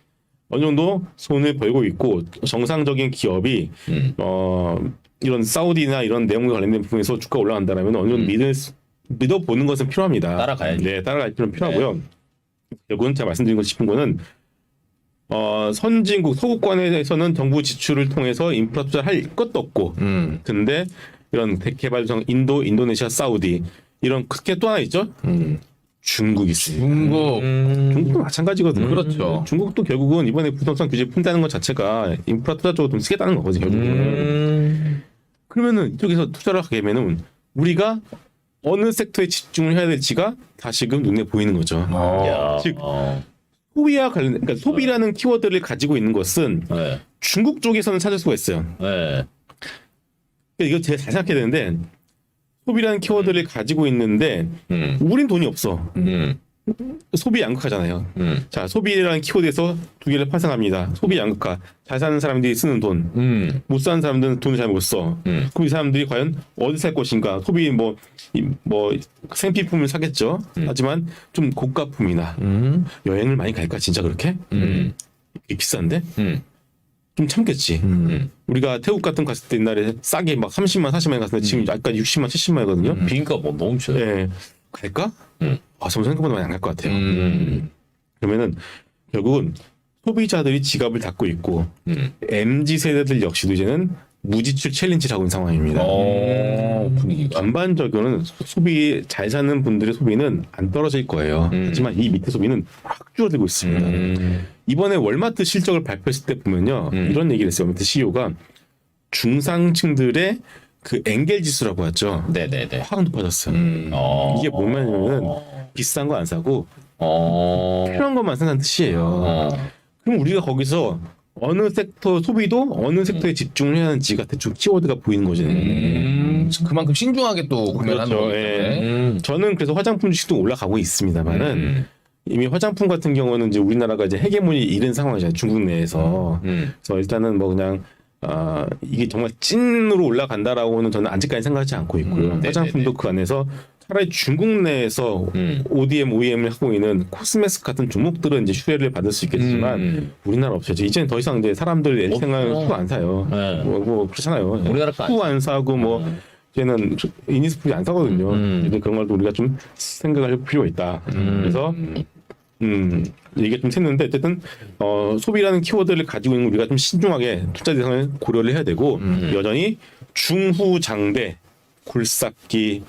어느 정도 손을 벌고 있고 정상적인 기업이 이런 사우디나 이런 내용과 관련된 부분에서 주가 올라간다라면 어느 정도 믿어보는 것은 필요합니다. 따라가야지. 네, 따라갈 필요는 필요하고요. 결국은 제가 말씀드리고 싶은 거는 선진국 서구권에서는 정부 지출을 통해서 인프라 투자를 할 것도 없고 근데 이런 대개발성 인도네시아, 사우디 이런 크게 또 하나 있죠. 중국이 있습니다. 중국도 마찬가지거든요. 그렇죠. 중국도 결국은 이번에 부동산 규제 푼다는 것 자체가 인프라 투자 쪽으로 좀 쓰겠다는 거거든요. 결국은. 그러면은 이쪽에서 투자를 하게 되면은 우리가 어느 섹터에 집중을 해야 될지가 다시금 눈에 보이는 거죠. 야. 즉 소비와 관련, 그러니까 소비라는 키워드를 가지고 있는 것은 네. 중국 쪽에서는 찾을 수가 있어요. 네. 그러니까 이거 제가 잘 생각해야 되는데 소비라는 키워드를 가지고 있는데 우린 돈이 없어. 소비 양극화잖아요. 자, 소비라는 키워드에서 두 개를 파생합니다. 소비 양극화. 잘 사는 사람들이 쓰는 돈, 못 사는 사람들은 돈을 잘 못 써. 그럼 이 사람들이 과연 어디 살 것인가? 소비 뭐 생필품을 사겠죠. 하지만 좀 고가품이나 여행을 많이 갈까 진짜 그렇게? 이게 비싼데? 좀 참겠지. 우리가 태국 같은 거 갔을 때 옛날에 싸게 막 30만, 40만 갔을 때 지금 약간 60만, 70만이거든요. 비행가 뭐 너무 비싸요. 예. 갈까? 저는 생각보다 많이 안 갈 것 같아요. 그러면은 결국은 소비자들이 지갑을 닫고 있고 MZ 세대들 역시도 이제는 무지출 챌린지를 하고 있는 상황입니다. 분위기가. 전반적으로는 소비 잘 사는 분들의 소비는 안 떨어질 거예요. 하지만 이 밑에 소비는 확 줄어들고 있습니다. 이번에 월마트 실적을 발표했을 때 보면요. 이런 얘기를 했어요. 월마트 CEO가 중상층들의 그 엔겔 지수라고 하죠. 네네네. 확 높아졌어요. 이게 뭐냐면은 비싼 거 안 사고 필요한 것만 사는 뜻이에요. 그럼 우리가 거기서 어느 섹터 소비도 어느 섹터에 집중을 해야 하는지가 대충 키워드가 보이는 거죠. 그만큼 신중하게 또 구매를 하는 그렇죠. 거죠. 예. 저는 그래서 화장품 주식도 올라가고 있습니다만은 이미 화장품 같은 경우는 이제 우리나라가 이제 헤게모니 잃은 상황이잖아요. 중국 내에서. 그래서 일단은 뭐 그냥 이게 정말 찐으로 올라간다라고는 저는 아직까지 생각하지 않고 있고요. 화장품도 그 안에서 차라리 중국 내에서 ODM, OEM을 하고 있는 코스메스 같은 종목들은 이제 수혜를 받을 수 있겠지만 우리나라 없어요. 이제는 더 이상 이제 사람들 엘생을 후 안 사요. 네. 뭐 그렇잖아요. 우리나라 거 후 안 사고 뭐 이제는 이니스프리 안 사거든요. 이제 그런 걸 우리가 좀 생각을 할 필요가 있다. 그래서 이게 좀 샜는데 어쨌든 소비라는 키워드를 가지고 있는 우리가 좀 신중하게 투자 대상을 고려를 해야 되고 여전히 중후장대 굴삭기,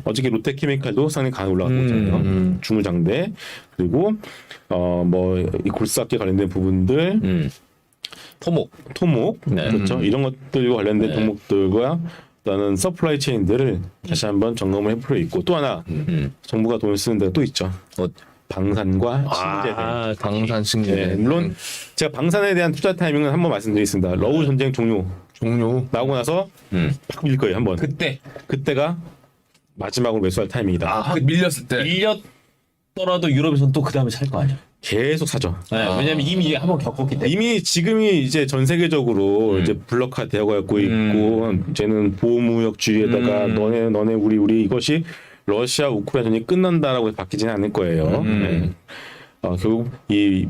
어저께 롯데케미칼도 상당히 강하게 올라가고 있잖아요. 중후장대 그리고 이 굴삭기 관련된 부분들, 토목, 네. 그렇죠. 이런 것들과 관련된 종목들과 일단은 서플라이 체인들을 다시 한번 점검을 해볼 필요 있고 또 하나 정부가 돈을 쓰는 데가 또 있죠. 방산과 신재생. 방산 신재. 네, 물론 제가 방산에 대한 투자 타이밍은 한번 말씀드리겠습니다. 러우 전쟁 종료 나오고 나서 팍 밀 거예요 한번. 그때가 마지막으로 매수할 타이밍이다. 밀렸을 때. 밀렸더라도 유럽에서는 또 그 다음에 살 거 아니야. 계속 사죠. 네, 왜냐면 이미 한번 겪었기 때문에. 이미 지금이 이제 전 세계적으로 이제 블록화 되어가고 있고 이제는 보호무역주의에다가 너네 우리 이것이 러시아 우크라이나 전쟁이 끝난다라고 바뀌지는 않을 거예요. 네. 결국 이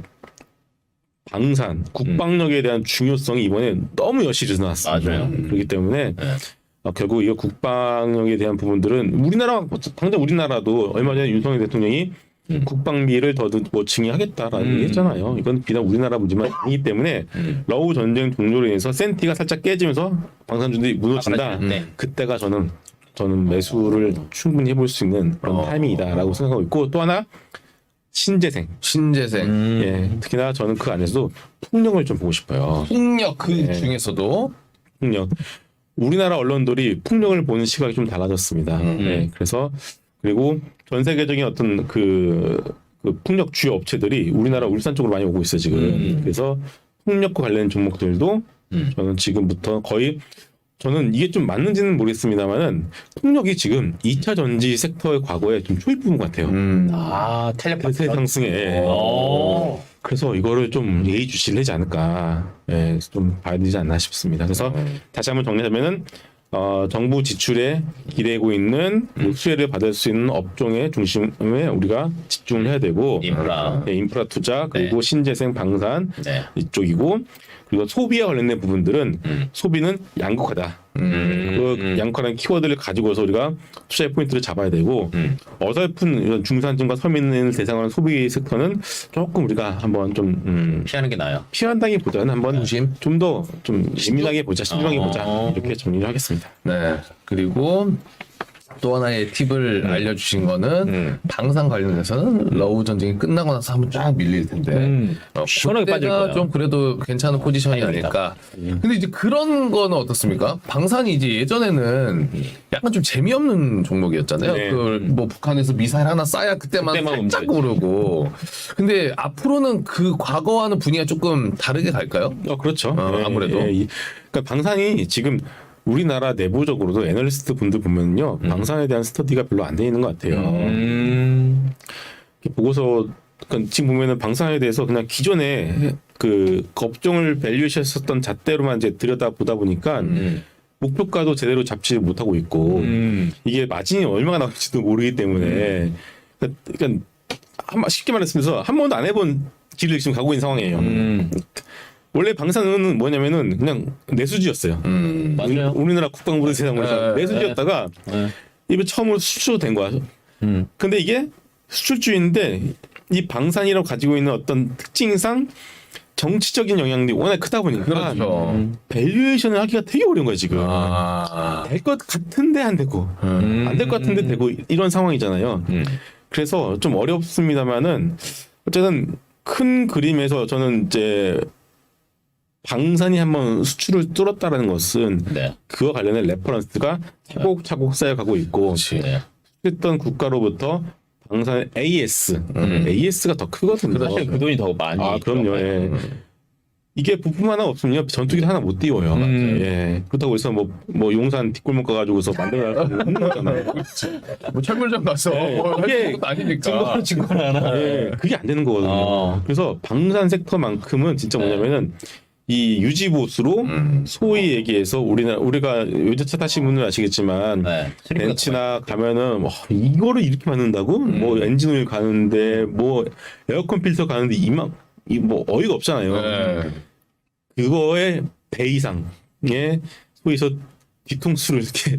방산 국방력에 대한 중요성이 이번에 너무 여실히 드러났습니다. 맞아요. 그렇기 때문에 결국 이 국방력에 대한 부분들은 당장 우리나라도 얼마 전에 윤석열 대통령이 국방비를 더 증액하겠다라는 얘기 했잖아요. 이건 비단 우리나라 문제만 아니기 때문에 러우 전쟁 종료로 인해서 센티가 살짝 깨지면서 방산주들이 무너진다. 그때가 저는 매수를 충분히 해볼 수 있는 그런 타이밍이다라고 생각하고 있고 또 하나 신재생. 예, 특히나 저는 그 안에서도 풍력을 좀 보고 싶어요. 풍력 그 중에서도 풍력. 우리나라 언론들이 풍력을 보는 시각이 좀 달라졌습니다. 네, 그리고 전 세계적인 어떤 그 풍력 주요 업체들이 우리나라 울산 쪽으로 많이 오고 있어요 지금. 그래서 풍력과 관련 종목들도 저는 지금부터 거의 저는 이게 좀 맞는지는 모르겠습니다만은 풍력이 지금 2차 전지 섹터의 과거에 좀 초입부분 같아요. 탄력 대세 상승에. 그래서 이거를 좀 예의주시를 하지 않을까, 좀 봐야 되지 않나 싶습니다. 그래서 다시 한번 정리하자면은 정부 지출에 기대고 있는 수혜를 받을 수 있는 업종의 중심에 우리가 집중을 해야 되고 인프라 투자 그리고 신재생 방산 이쪽이고 그리고 소비와 관련된 부분들은 소비는 양극화다. 그 양극화라는 키워드를 가지고서 우리가 투자의 포인트를 잡아야 되고 어설픈 이런 중산층과 서민을 대상으로 한 소비 섹터는 조금 우리가 한번 좀 피하는 게 나아요. 피한다기보다는 한번 좀 더 좀 예민하게 보자, 신중하게 보자 이렇게 정리를 하겠습니다. 네. 그리고 또 하나의 팁을 알려주신 거는 방산 관련해서는 러우 전쟁이 끝나고 나서 한번 쫙 밀릴 텐데 시원하게 빠질 그때가 거야. 좀 그래도 괜찮은 포지션이 아닐까. 근데 이제 그런 거는 어떻습니까? 방산이 이제 예전에는 약간 좀 재미없는 종목이었잖아요. 네. 그걸 뭐 북한에서 미사일 하나 쏴야 그때만 살짝 오르고. 근데 앞으로는 그 과거와는 분위기가 조금 다르게 갈까요? 그렇죠. 아무래도. 그러니까 방산이 지금 우리나라 내부적으로도 애널리스트 분들 보면요 방산에 대한 스터디가 별로 안 돼 있는 것 같아요. 보고서 그러니까 지금 보면은 방산에 대해서 그냥 기존에 그 업종을 밸류했었던 잣대로만 이제 들여다 보다 보니까 목표가도 제대로 잡지 못하고 있고 이게 마진이 얼마나 나올지도 모르기 때문에 그러니까 쉽게 말해서 한 번도 안 해본 길을 지금 가고 있는 상황이에요. 원래 방산은 뭐냐면은 그냥 내수지였어요. 맞아요. 우리나라 국방부의 세상에서 내수지였다가 이번 처음으로 수출된 거야. 근데 이게 수출주의인데 이 방산이라고 가지고 있는 어떤 특징상 정치적인 영향력이 워낙 크다 보니까 그렇죠. 밸류에이션을 하기가 되게 어려운 거야 지금. 될 것 같은데 안 되고 안 될 것 같은데 되고 이런 상황이잖아요. 그래서 좀 어렵습니다만은 어쨌든 큰 그림에서 저는 이제 방산이 한번 수출을 뚫었다라는 것은 그와 관련된 레퍼런스가 차곡차곡 쌓여가고 있고 수출했던 국가로부터 방산 AS가 더 크거든요. 사실 그 돈이 더 많이. 그럼요. 예. 이게 부품 하나 없으면 전투기 하나 못 띄워요. 예. 그렇다고 해서 뭐 용산 뒷골목 가가지고서 만들어놨다고 혼나잖아요. 뭐 철물점 가서 그게 것도 아니니까. 증거를 하나. 예. 그게 안 되는 거거든요. 그래서 방산 섹터만큼은 진짜 뭐냐면은 이 유지보수로 소위 얘기해서 우리가 요즘 타신 분은 아시겠지만 벤츠나 가면은 이거를 이렇게 받는다고 뭐 엔진 오일 가는데 뭐 에어컨 필터 가는데 뭐 어이가 없잖아요. 그거의 배 이상의 소위서 뒤통수를 이렇게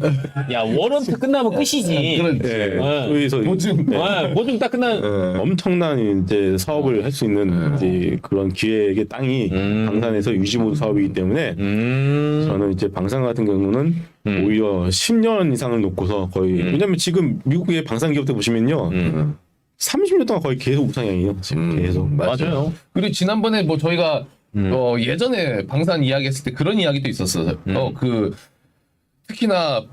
야 워런트 끝나면 끝이지. 그렇지. 그래서 보증. 보증 딱 끝나. 엄청난 이제 사업을 할 수 있는 이제 그런 기획의 땅이 방산에서 유지보수 사업이기 때문에 저는 이제 방산 같은 경우는 오히려 10년 이상을 놓고서 거의 왜냐면 지금 미국의 방산 기업들 보시면요 30년 동안 거의 계속 우상향이에요. 지금 계속. 맞아요. 그리고 지난번에 뭐 저희가 예전에 방산 이야기했을 때 그런 이야기도 있었어요. 그 특히나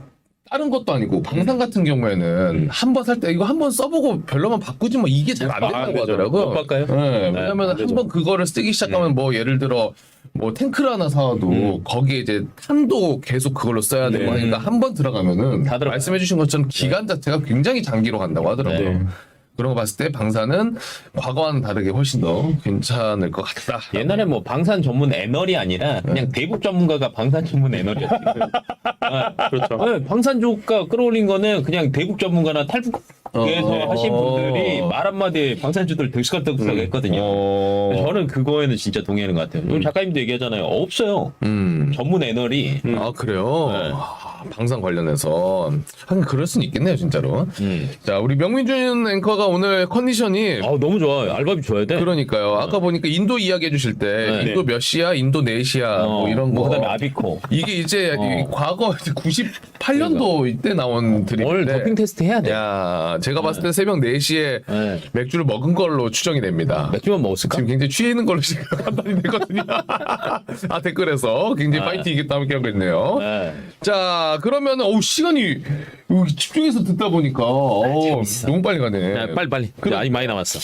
다른 것도 아니고 방산 같은 경우에는 한 번 살 때 이거 한 번 써보고 별로만 바꾸지 뭐 이게 잘 안 된다고 되죠. 하더라고요. 못 바꿔요? 네, 왜냐면 한 번 그거를 쓰기 시작하면 뭐 예를 들어 뭐 탱크를 하나 사도 거기에 이제 탄도 계속 그걸로 써야 되고 하니까 한 번 들어가면은 다 들어가요. 말씀해주신 것처럼 기간 자체가 굉장히 장기로 간다고 하더라고요. 네. 그런 거 봤을 때 방산은 과거와는 다르게 훨씬 더 괜찮을 것 같다. 옛날에 뭐 방산 전문 애널이 아니라 그냥 대북 전문가가 방산 전문 애널이었어요. 그렇죠. 방산 조가 끌어올린 거는 그냥 대북 전문가나 탈북에서 하신 분들이 말 한마디에 방산주들 들썩들썩 했거든요. 저는 그거에는 진짜 동의하는 것 같아요. 오늘 작가님도 얘기하잖아요. 없어요. 전문 애널이. 아 그래요? 네. 방산 관련해서 하긴 그럴 수는 있겠네요 진짜로. 자 우리 명민준 앵커가 오늘 컨디션이 너무 좋아요. 알바비 줘야 돼. 그러니까요. 아까 보니까 인도 이야기 해주실 때 인도 몇 시야, 인도 4시야 뭐 이런 거. 그다음에 아비코. 이게 이제 이 과거 98년도 이때 나온 오늘 드립인데. 도핑 테스트 해야 돼. 야 제가 봤을 때 새벽 4시에 네. 맥주를 먹은 걸로 추정이 됩니다. 맥주만 먹었을까? 지금 굉장히 취해 있는 걸로 지금 판단이 되거든요. 아 댓글에서 굉장히 파이팅이겠다 함께 하고 있네요. 네. 자 그러면 시간이 여기 집중해서 듣다 보니까 너무 빨리 가네. 빨리. 아니 많이 남았어.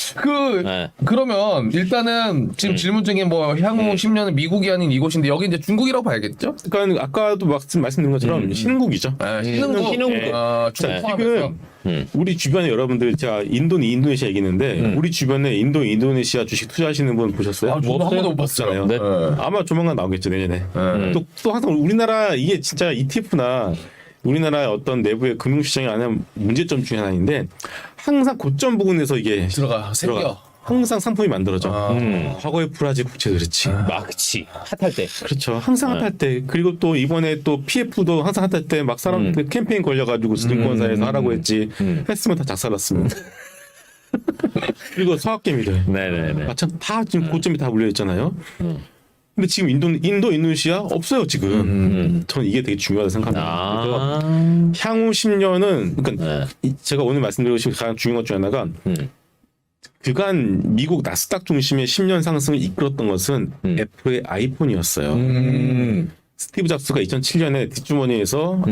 네. 그러면 일단은 지금 질문 중에 뭐 향후 10년은 미국이 아닌 이곳인데 여기 이제 중국이라고 봐야겠죠? 그러니까 아까도 말씀드린 것처럼 신흥국이죠. 신흥국 중국 자, 포함해서. 지금 우리 주변에 여러분들 제가 인도네시아 얘기했는데 우리 주변에 인도네시아 주식 투자하시는 분 보셨어요? 저도 한 번도 못 봤잖아요. 네. 아마 조만간 나오겠죠 내년에. 또 항상 우리나라 이게 진짜 ETF나 우리나라의 어떤 내부의 금융시장에 하는 문제점 중에 하나인데 항상 고점 부근에서 이게 들어가 생겨. 항상 상품이 만들어져. 과거의 브라질 국채도 그렇지. 그치. 핫할 때. 그렇죠. 항상 핫할 때. 그리고 또 이번에 또 PF도 항상 핫할 때 막 사람들 캠페인 걸려가지고 증권사에서 하라고 했지. 했으면 다 작살났습니다. 그리고 서학개미들. 네네네. 마찬 다 지금 고점이 다 물려 있잖아요. 근데 지금 인도네시아 없어요 지금. 저는 이게 되게 중요하다 생각합니다. 그래서 향후 10년은 그러니까 제가 오늘 말씀드리고 싶은 가장 중요한 것 중에 하나가 그간 미국 나스닥 중심의 10년 상승을 이끌었던 것은 애플의 아이폰이었어요. 스티브 잡스가 2007년에 뒷주머니에서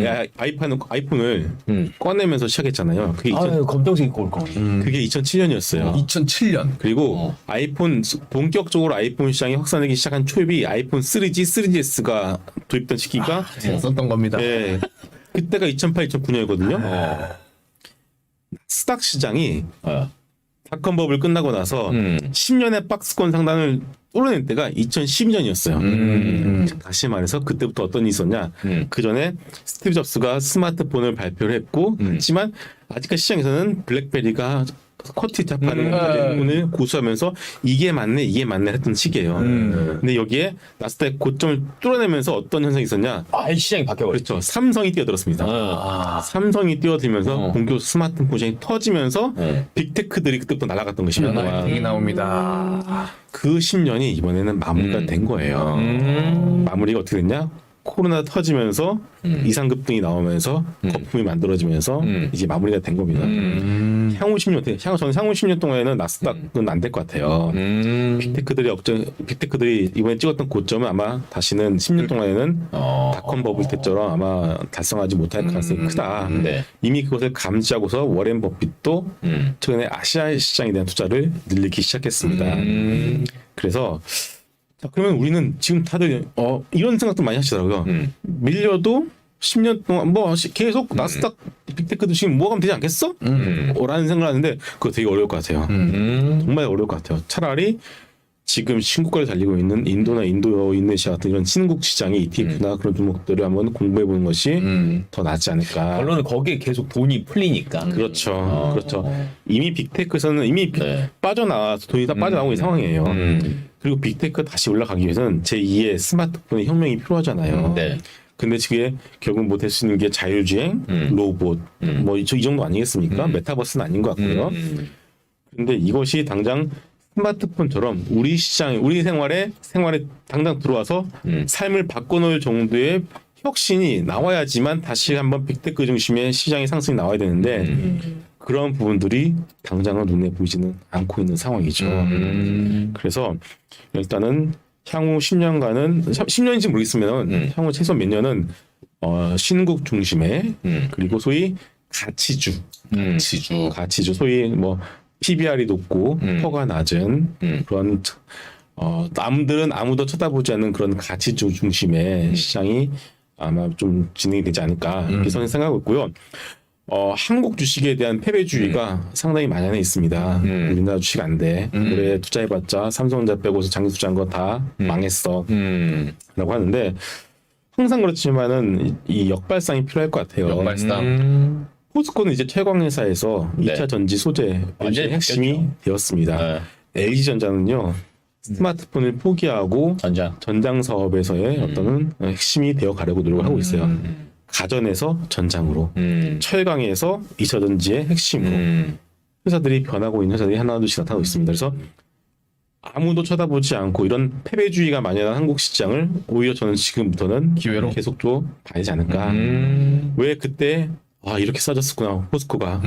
아이폰을 꺼내면서 시작했잖아요. 그게, 검정색이 올 거. 그게 2007년이었어요. 2007년. 그리고 본격적으로 아이폰 시장이 확산되기 시작한 초입이 아이폰 3G, 3GS가 도입된 시기가 제가 썼던 겁니다. 예, 그때가 2008, 2009년이거든요. 나스닥 시장이 닷컴 버블 끝나고 나서 10년의 박스권 상단을 뚫어낸 때가 2012년이었어요. 다시 말해서 그때부터 어떤 일이 있었냐. 그 전에 스티브 잡스가 스마트폰을 발표를 했고 하지만 아직까지 시장에서는 블랙베리가 커티 잡하는 부분을 고수하면서 이게 맞네 했던 시기예요. 근데 여기에 나스닥 고점을 뚫어내면서 어떤 현상이 있었냐. 시장이 바뀌어버렸죠. 그렇죠. 삼성이 뛰어들었습니다. 삼성이 뛰어들면서 본격 스마트폰 시장이 터지면서 빅테크들이 그때부터 날아갔던 것이 몇 동안. 얘기 나옵니다. 그 10년이 이번에는 마무리가 된 거예요. 마무리가 어떻게 됐냐? 코로나 터지면서 이상급등이 나오면서 거품이 만들어지면서 이제 마무리가 된 겁니다. 향후 10년, 저는 향후 10년 동안에는 나스닥은 안 될 것 같아요. 빅테크들이 이번에 찍었던 고점은 아마 다시는 10년 동안에는 닷컴 버블 때처럼 아마 달성하지 못할 가능성이 크다. 이미 그것을 감지하고서 워렌 버핏도 최근에 아시아 시장에 대한 투자를 늘리기 시작했습니다. 그래서 자, 그러면 우리는 지금 다들 이런 생각도 많이 하시더라고요. 밀려도 10년 동안 뭐 계속 나스닥 빅테크도 지금 모아가면 되지 않겠어? 라는 생각을 하는데 그거 되게 어려울 것 같아요. 정말 어려울 것 같아요. 차라리 지금 신고가를 달리고 있는 인도네시아 같은 이런 신흥국 시장의 ETF나 그런 종목들을 한번 공부해보는 것이 더 낫지 않을까. 결론은 거기에 계속 돈이 풀리니까. 그렇죠. 그렇죠. 이미 빅테크에서는 이미 빠져나와서 돈이 다 빠져나오고 있는 상황이에요. 그리고 빅테크 다시 올라가기 위해서는 제2의 스마트폰의 혁명이 필요하잖아요. 근데 그게 결국 못할 수 있는 게 자율주행, 로봇, 뭐 이 정도 아니겠습니까? 메타버스는 아닌 것 같고요. 근데 이것이 당장 스마트폰처럼 우리 시장, 우리 생활에 당장 들어와서 삶을 바꿔놓을 정도의 혁신이 나와야지만 다시 한번 빅테크 중심의 시장의 상승이 나와야 되는데 그런 부분들이 당장은 눈에 보이지는 않고 있는 상황이죠. 그래서 일단은 향후 10년간은 10년인지 모르겠으면 향후 최소 몇 년은 신국 중심의 그리고 소위 가치주 소위 뭐 PBR이 높고 퍼가 낮은 그런 남들은 아무도 쳐다보지 않는 그런 가치주 중심의 시장이 아마 좀 진행이 되지 않을까 이렇게 저는 생각하고 있고요. 한국 주식에 대한 패배주의가 상당히 만연해 있습니다. 우리나라 주식 안 돼. 올해 투자해봤자 삼성전자 빼고서 장기 투자한 거 다 망했어. 라고 하는데 항상 그렇지만은 이 역발상이 필요할 것 같아요. 역발상. 포스코는 이제 최광회사에서 네. 2차 전지 소재 완전히 핵심이 바뀌었죠. 되었습니다. LG전자는요 스마트폰을 포기하고 전장 사업에서의 어떤 핵심이 되어 가려고 노력을 하고 있어요. 가전에서 전장으로, 철강에서 2차 전지의 핵심으로 회사들이 변하고 있는 회사들이 하나둘씩 나타나고 있습니다. 그래서 아무도 쳐다보지 않고 이런 패배주의가 만연한 한국 시장을 오히려 저는 지금부터는 기회로? 계속 또 봐야지 않을까. 왜 그때 이렇게 싸졌었구나 포스코가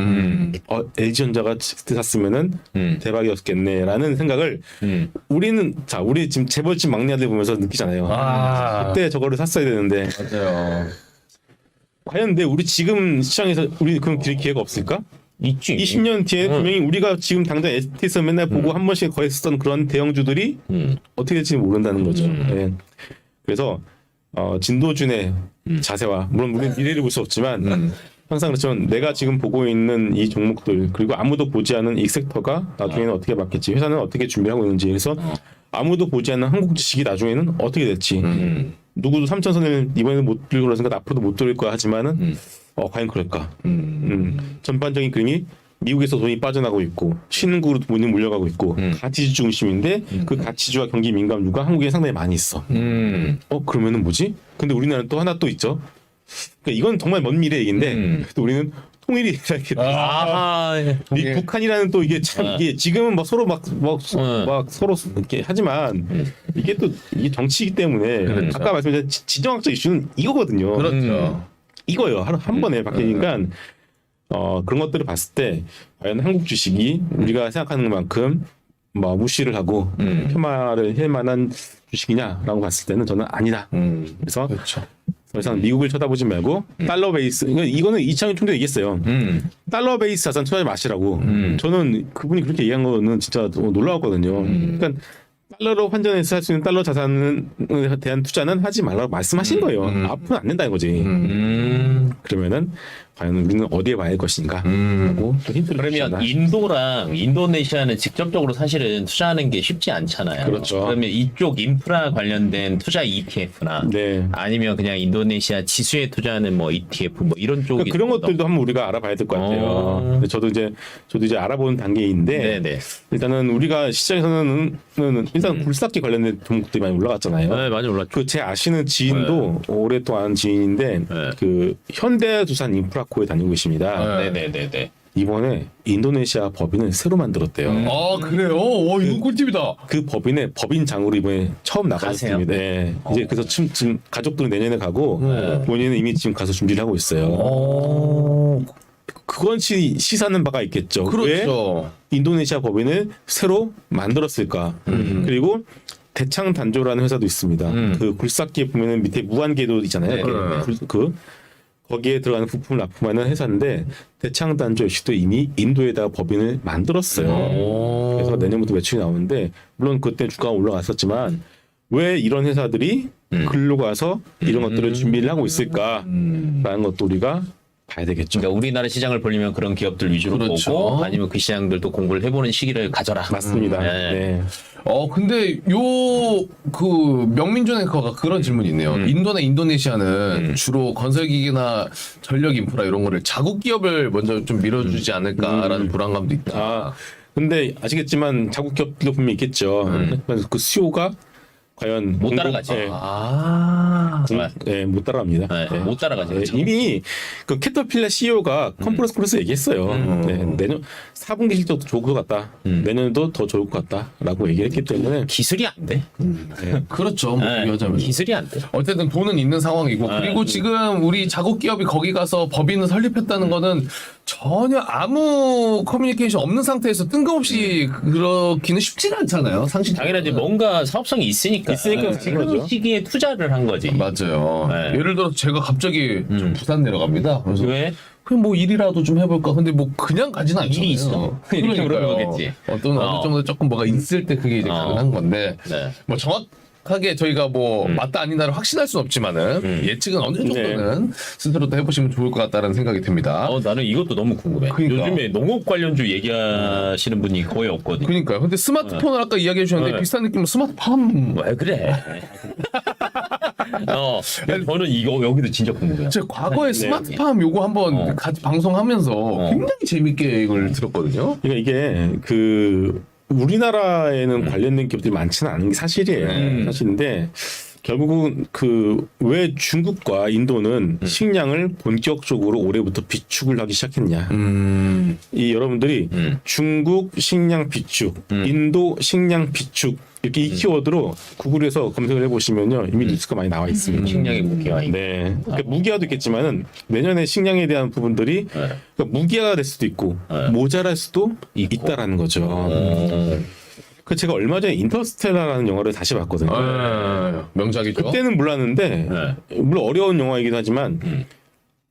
LG전자가 그때 샀으면은 대박이었겠네라는 생각을 우리 지금 재벌집 막내 아들 보면서 느끼잖아요. 그때 저거를 샀어야 되는데 맞아요. 과연 근데 우리 지금 시장에서 우리 그런 기회가 없을까? 있지. 20년 뒤에 분명히 우리가 지금 당장 ST에서 맨날 보고 한 번씩 거했었던 그런 대형주들이 어떻게 될지 모른다는 거죠. 네. 그래서 진도준의 자세와 물론 우리는 미래를 볼 수 없지만 항상 그렇지만 내가 지금 보고 있는 이 종목들 그리고 아무도 보지 않은 이 섹터가 나중에는 어떻게 바뀔지 회사는 어떻게 준비하고 있는지 그래서 아무도 보지 않는 한국 주식이 나중에는 어떻게 될지 누구도 3천선을 이번에는 못 들고 그러니까 앞으로도 못 들을 거야 하지만은 과연 그럴까? 전반적인 그림이 미국에서 돈이 빠져나가고 있고 신흥국으로 돈이 몰려가고 있고 가치주 중심인데 그 가치주와 경기 민감주가 한국에 상당히 많이 있어. 그러면은 뭐지? 근데 우리나라는 또 하나 또 있죠. 그러니까 이건 정말 먼 미래 얘기인데 또 우리는 통일이 이렇게 이 북한이라는 또 이게 참 이게 지금은 막 서로 막 서로 이렇게 하지만 이게 또 이게 정치이기 때문에 아까 말씀드린 지정학적 이슈는 이거거든요. 그렇죠. 이거요. 한 번에 바뀌니까 그런 것들을 봤을 때 과연 한국 주식이 우리가 생각하는 만큼 뭐 무시를 하고 폄하를 할 만한 주식이냐라고 봤을 때는 저는 아니다. 그래서 그렇죠. 더 이상 미국을 쳐다보지 말고 달러 베이스 이거는 이창용 총재 얘기했어요. 달러 베이스 자산 투자하지 마시라고. 저는 그분이 그렇게 얘기한 거는 진짜 놀라웠거든요. 그러니까 달러로 환전해서 할 수 있는 달러 자산에 대한 투자는 하지 말라고 말씀하신 거예요. 앞으로는 안 된다는 거지. 그러면은 과연 우리는 어디에 봐야 할 것인가 하고 또 힌트를 그러면 주셨나. 인도랑 인도네시아는 직접적으로 사실은 투자하는 게 쉽지 않잖아요. 그렇죠. 그러면 이쪽 인프라 관련된 투자 ETF나 네. 아니면 그냥 인도네시아 지수에 투자하는 뭐 ETF 뭐 이런 쪽이 그런 좀 더- 것들도 한번 우리가 알아봐야 될 것 같아요. 근데 저도 이제 알아보는 단계인데 네네. 일단은 우리가 시장에서는 일단 굴삭기 관련된 종목들이 많이 올라갔잖아요. 네, 많이 올랐죠. 그 제 아시는 지인도 오랫동안 지인인데 그 현대두산 인프라코에 다니고 계십니다. 네네네네. 이번에 인도네시아 법인을 새로 만들었대요. 그래요? 이거 꿀팁이다. 그 법인의 법인장으로 이번에 처음 나가셨습니다. 네. 이제 그래서 지금 가족들은 내년에 가고 본인은 이미 지금 가서 준비를 하고 있어요. 그건 시사하는 바가 있겠죠. 왜 그렇죠. 인도네시아 법인을 새로 만들었을까? 그리고 대창 단조라는 회사도 있습니다. 그 굴삭기에 보면은 밑에 무한궤도 있잖아요. 거기에 들어가는 부품을 납품하는 회사인데 대창 단조 역시도 이미 인도에다가 법인을 만들었어요. 그래서 내년부터 매출이 나오는데 물론 그때 주가가 올라갔었지만 왜 이런 회사들이 글로 가서 이런 것들을 준비를 하고 있을까라는 것도 우리가 봐야 되겠죠. 그러니까 우리나라 시장을 보려면 그런 기업들 위주로 그렇죠. 보고 아니면 그 시장들도 공부를 해보는 시기를 가져라. 맞습니다. 네. 네. 근데 그 명민준 앵커가 그런 질문이 있네요. 인도나 인도네시아는 주로 건설기기나 전력 인프라 이런 거를 자국 기업을 먼저 좀 밀어주지 않을까라는 불안감도 있다. 근데 아시겠지만 자국 기업들도 분명히 있겠죠. 그 수요가 과연 못 따라가지. 네, 정말. 네, 못 따라갑니다. 네, 못 따라가지. 네, 이미 그 캐터필러 CEO가 컨퍼런스 콜에서 얘기했어요. 네, 내년 4분기 실적도 좋을 것 같다. 내년도 더 좋을 것 같다라고 얘기했기 때문에 기술이 안 돼. 그렇죠. 뭐 네, 비교하자면. 기술이 안 돼. 어쨌든 돈은 있는 상황이고 그리고 지금 우리 자국 기업이 거기 가서 법인을 설립했다는 거는 전혀 아무 커뮤니케이션 없는 상태에서 뜬금없이 그렇기는 쉽지가 않잖아요. 상식. 당연하지 뭔가 사업성이 있으니까 있으니까 지금 거죠. 시기에 투자를 한 거지. 맞아요. 네. 예를 들어 제가 갑자기 좀 부산 내려갑니다. 그래서 왜? 그냥 뭐 일이라도 좀 해볼까. 근데 뭐 그냥 가지는 않잖아요. 일이 있어. 이렇게 물어보는 거겠지. 어떤 어느 정도 조금 뭐가 있을 때 그게 이제 가능한 건데 네. 뭐 정확하게 저희가 뭐 맞다 아니다를 확신할 수는 없지만은 예측은 어느 정도는 스스로도 해보시면 좋을 것 같다는 생각이 듭니다. 나는 이것도 너무 궁금해. 그러니까. 요즘에 농업 관련주 얘기하시는 분이 거의 없거든요. 그러니까요. 근데 스마트폰을 아까 이야기해 주셨는데 네. 비슷한 느낌으로 스마트팜. 왜 그래? 저는 이거 여기도 진짜 궁금해요. 제가 과거에 스마트팜 요거 한번 같이 방송하면서 굉장히 재밌게 이걸 들었거든요. 그러니까 이게 그 우리나라에는 관련된 기업들이 많지는 않은 게 사실이에요. 사실인데 결국은 그 왜 중국과 인도는 식량을 본격적으로 올해부터 비축을 하기 시작했냐. 이 여러분들이 중국 식량 비축, 인도 식량 비축 이렇게 이 키워드로 구글에서 검색을 해보시면요 이미 뉴스가 많이 나와 있습니다. 식량의 무기화. 네, 그러니까 무기화도 있겠지만은 내년에 식량에 대한 부분들이 그러니까 무기화가 될 수도 있고 모자랄 수도 있다라는 거죠. 그 제가 얼마 전에 인터스텔라라는 영화를 다시 봤거든요. 명작이죠. 그때는 몰랐는데 물론 어려운 영화이기도 하지만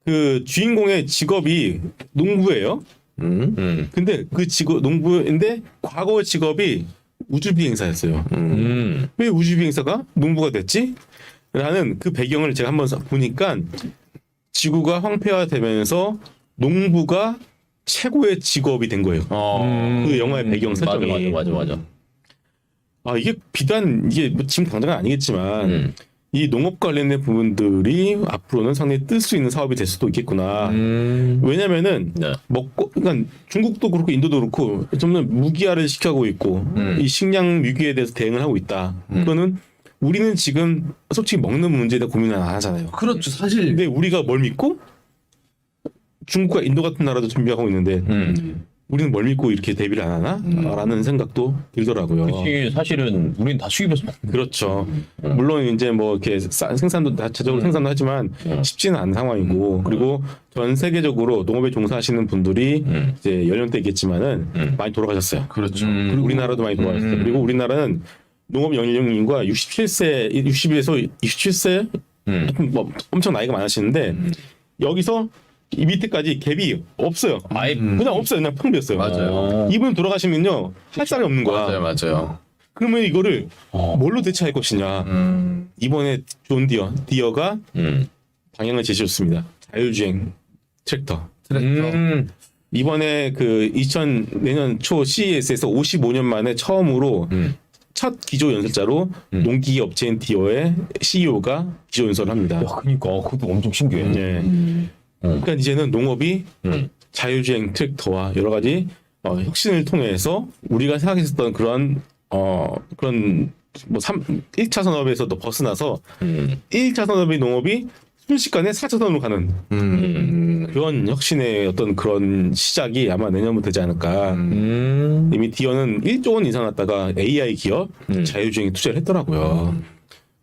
그 주인공의 직업이 농부예요. 근데 그 직업 농부인데 과거 직업이 우주 비행사였어요. 왜 우주 비행사가 농부가 됐지? 라는 그 배경을 제가 한번 보니까 지구가 황폐화되면서 농부가 최고의 직업이 된 거예요. 그 영화의 배경 설정이. 맞아. 이게 비단 이게 뭐 지금 당장은 아니겠지만 이 농업 관련된 부분들이 앞으로는 상당히 뜰 수 있는 사업이 될 수도 있겠구나. 왜냐면은 네. 먹고 그러니까 중국도 그렇고 인도도 그렇고 점점 무기화를 시켜가고 있고 이 식량 위기에 대해서 대응을 하고 있다. 그거는 우리는 지금 솔직히 먹는 문제에 대해 고민을 안 하잖아요. 그렇죠. 사실 근데 우리가 뭘 믿고 중국과 인도 같은 나라도 준비하고 있는데 우리는 뭘 믿고 이렇게 대비를 안 하나? 라는 생각도 들더라고요. 그치, 사실은 우린 다 수입해서 먹는 그렇죠. 물론 이제 뭐 이렇게 생산도 자체적으로 생산도 하지만 쉽지는 않은 상황이고 그리고 전 세계적으로 농업에 종사하시는 분들이 이제 연령대겠지만은 많이 돌아가셨어요. 그렇죠. 그리고 우리나라도 많이 돌아가셨어요. 그리고 우리나라는 농업 연령인구가 60에서 27세 하여튼 뭐 엄청 나이가 많으시는데 여기서 이 밑에까지 갭이 없어요. 아예 그냥 없어요. 그냥 텅 비었어요. 맞아요. 이분 돌아가시면요 할 사람이 없는 거야. 맞아요. 그러면 이거를 뭘로 대체할 것이냐. 이번에 존 디어가 방향을 제시했습니다. 자율주행 트랙터. 이번에 그 내년 초 CES에서 55년 만에 처음으로 첫 기조 연설자로 농기 업체인 디어의 CEO가 기조 연설을 합니다. 그러니까 그것도 엄청 신기해. 네. 그러니까 이제는 농업이 자율주행 트랙터와 여러 가지 혁신을 통해서 우리가 생각했었던 그런 뭐 1차 산업에서도 벗어나서 1차 산업의 농업이 순식간에 4차 산업으로 가는 그런 혁신의 어떤 그런 시작이 아마 내년부터 되지 않을까. 이미 디어는 1조 원 이상 갖다가 AI 기업 자율주행에 투자를 했더라고요.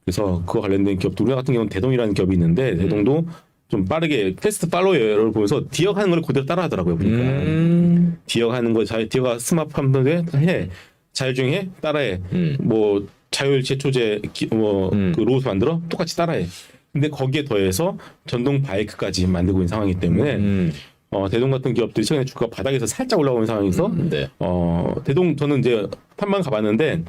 그래서 그거 관련된 기업도 우리나라 같은 경우는 대동이라는 기업이 있는데 대동도 좀 빠르게 패스트 팔로워를 보면서 디어 하는 걸 그대로 따라하더라고요. 보니까 디어 하는 거 디어가 스마트팜인데 해 자율주행해 따라해 뭐 자율 제초제 그 로봇 만들어 똑같이 따라해. 근데 거기에 더해서 전동 바이크까지 만들고 있는 상황이기 때문에 대동 같은 기업들이 최근에 주가가 바닥에서 살짝 올라오는 상황에서 대동 저는 이제 탐방 가봤는데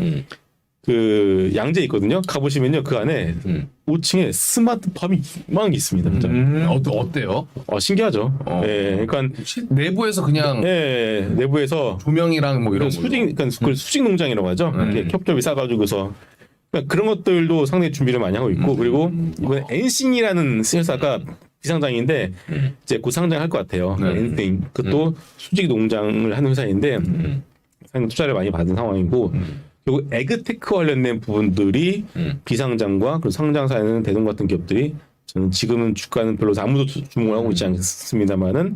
그 양재 있거든요. 가보시면요 그 안에 5층에 스마트팜이 이만한 게 있습니다. 진짜. 어때요? 신기하죠. 예, 그러니까 내부에서 그냥 내부에서 조명이랑 뭐 이런 그러니까 그걸 수직 농장이라고 하죠. 이렇게 겹겹이 싸가지고서 그러니까 그런 것들도 상당히 준비를 많이 하고 있고 그리고 이번에 엔싱이라는 회사가 비상장인데 이제 곧 상장할 것 같아요. 엔싱 그것도 수직 농장을 하는 회사인데 상당히 투자를 많이 받은 상황이고 결국 에그테크 관련된 부분들이 비상장과 그리고 상장사에는 대동 같은 기업들이 저는 지금은 주가는 별로 아무도 주목을 하고 있지 않습니다만은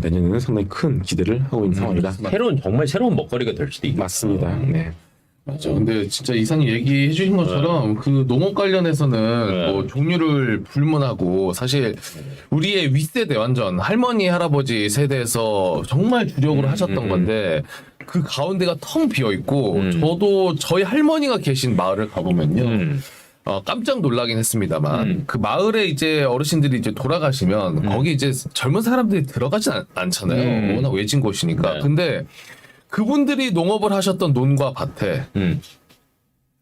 내년에는 상당히 큰 기대를 하고 있는 상황이다. 정말 새로운 먹거리가 될 수도 있고. 맞습니다. 네. 맞아. 근데 진짜 이상이 얘기해 주신 것처럼 그 농업 관련해서는 뭐 종류를 불문하고 사실 우리의 윗세대 완전 할머니 할아버지 세대에서 정말 주력으로 하셨던 건데 그 가운데가 텅 비어 있고 저도 저희 할머니가 계신 마을을 가보면요. 깜짝 놀라긴 했습니다만 그 마을에 이제 어르신들이 이제 돌아가시면 거기 이제 젊은 사람들이 들어가진 않잖아요. 워낙 외진 곳이니까. 네. 근데 그분들이 농업을 하셨던 논과 밭에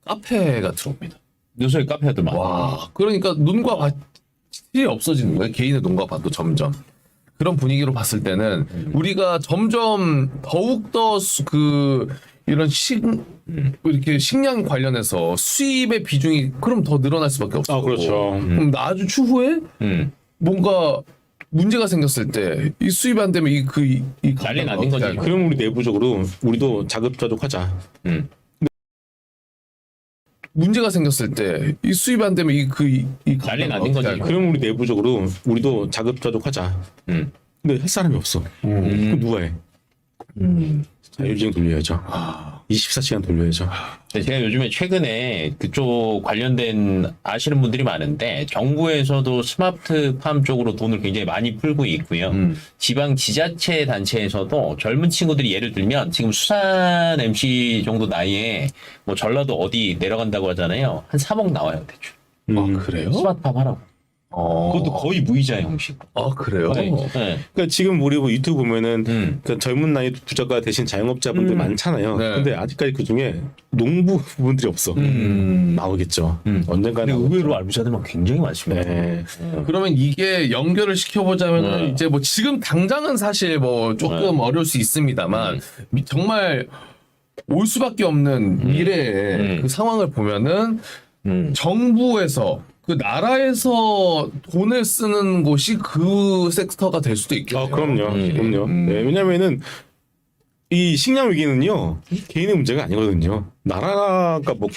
카페가 들어옵니다. 요새 카페들 많아. 와, 그러니까 논과 밭이 없어지는 거예요. 개인의 논과 밭도 점점. 그런 분위기로 봤을 때는 우리가 점점 더욱더 이런 이렇게 식량 관련해서 수입의 비중이 그럼 더 늘어날 수밖에 없어요. 그렇죠. 그럼 아주 추후에 뭔가 문제가 생겼을 때 이 수입이 안 되면 이 난리 나는 거지. 그럼 우리 내부적으로 우리도 자급자족하자. 문제가 생겼을 때 이 수입이 안 되면 이 난리 나는 거지. 그럼 우리 내부적으로 우리도 자급자족하자. 근데 할 사람이 없어. 그럼 누가 해? 자율주행 돌려야죠. 24시간 돌려야죠. 제가 요즘에 최근에 그쪽 관련된 아시는 분들이 많은데 정부에서도 스마트팜 쪽으로 돈을 굉장히 많이 풀고 있고요. 지방 지자체 단체에서도 젊은 친구들이 예를 들면 지금 수산 MC 정도 나이에 뭐 전라도 어디 내려간다고 하잖아요. 한 3억 나와요 대충. 그래요? 스마트팜 하라고. 그것도 거의 무이자 형식. 그래요? 네. 그러니까 지금 우리 뭐 유튜브 보면은 그러니까 젊은 나이 부자가 대신 자영업자분들 많잖아요. 네. 근데 아직까지 그 중에 농부 분들이 없어. 나오겠죠. 언젠가 근데 나오겠죠. 의외로 알부자들만 굉장히 많습니다. 네. 그러면 이게 연결을 시켜보자면 이제 뭐 지금 당장은 사실 뭐 조금 어려울 수 있습니다만 정말 올 수밖에 없는 미래의 그 상황을 보면은 정부에서 그 나라에서 돈을 쓰는 곳이 그 섹터가 될 수도 있겠네요. 그럼요. 네, 왜냐면은 이 식량 위기는요 개인의 문제가 아니거든요. 나라가 뭐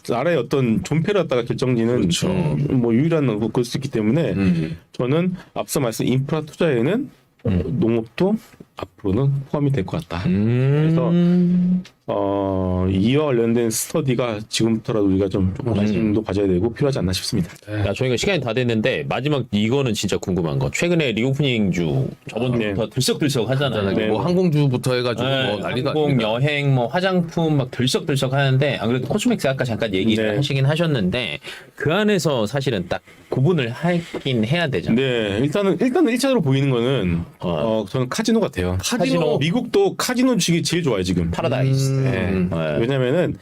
나라의 어떤 존폐를 갖다가 결정지는 그렇죠. 뭐 유일한 그럴 수 있기 때문에 저는 앞서 말씀 인프라 투자에는 농업도 앞으로는 포함이 될 것 같다. 그래서 이와 관련된 스터디가 지금부터라도 우리가 좀 조금 관심도 가져야 되고 필요하지 않나 싶습니다. 야, 저희가 시간이 다 됐는데 마지막 이거는 진짜 궁금한 거. 최근에 리오프닝주 저번 주부터 들썩들썩 하잖아요. 뭐 항공주부터 해가지고 뭐 난리가 항공, 아닙니다. 여행, 뭐 화장품 막 들썩들썩 하는데 안 그래도 코스맥스 아까 잠깐 얘기를 네. 하시긴 하셨는데 그 안에서 사실은 딱 구분을 하긴 해야 되잖아요. 네, 일단은 1차적으로 보이는 거는 저는 카지노 같아요. 카지노. 미국도 카지노 주식이 제일 좋아요 지금. 파라다이스. 네. 왜냐면은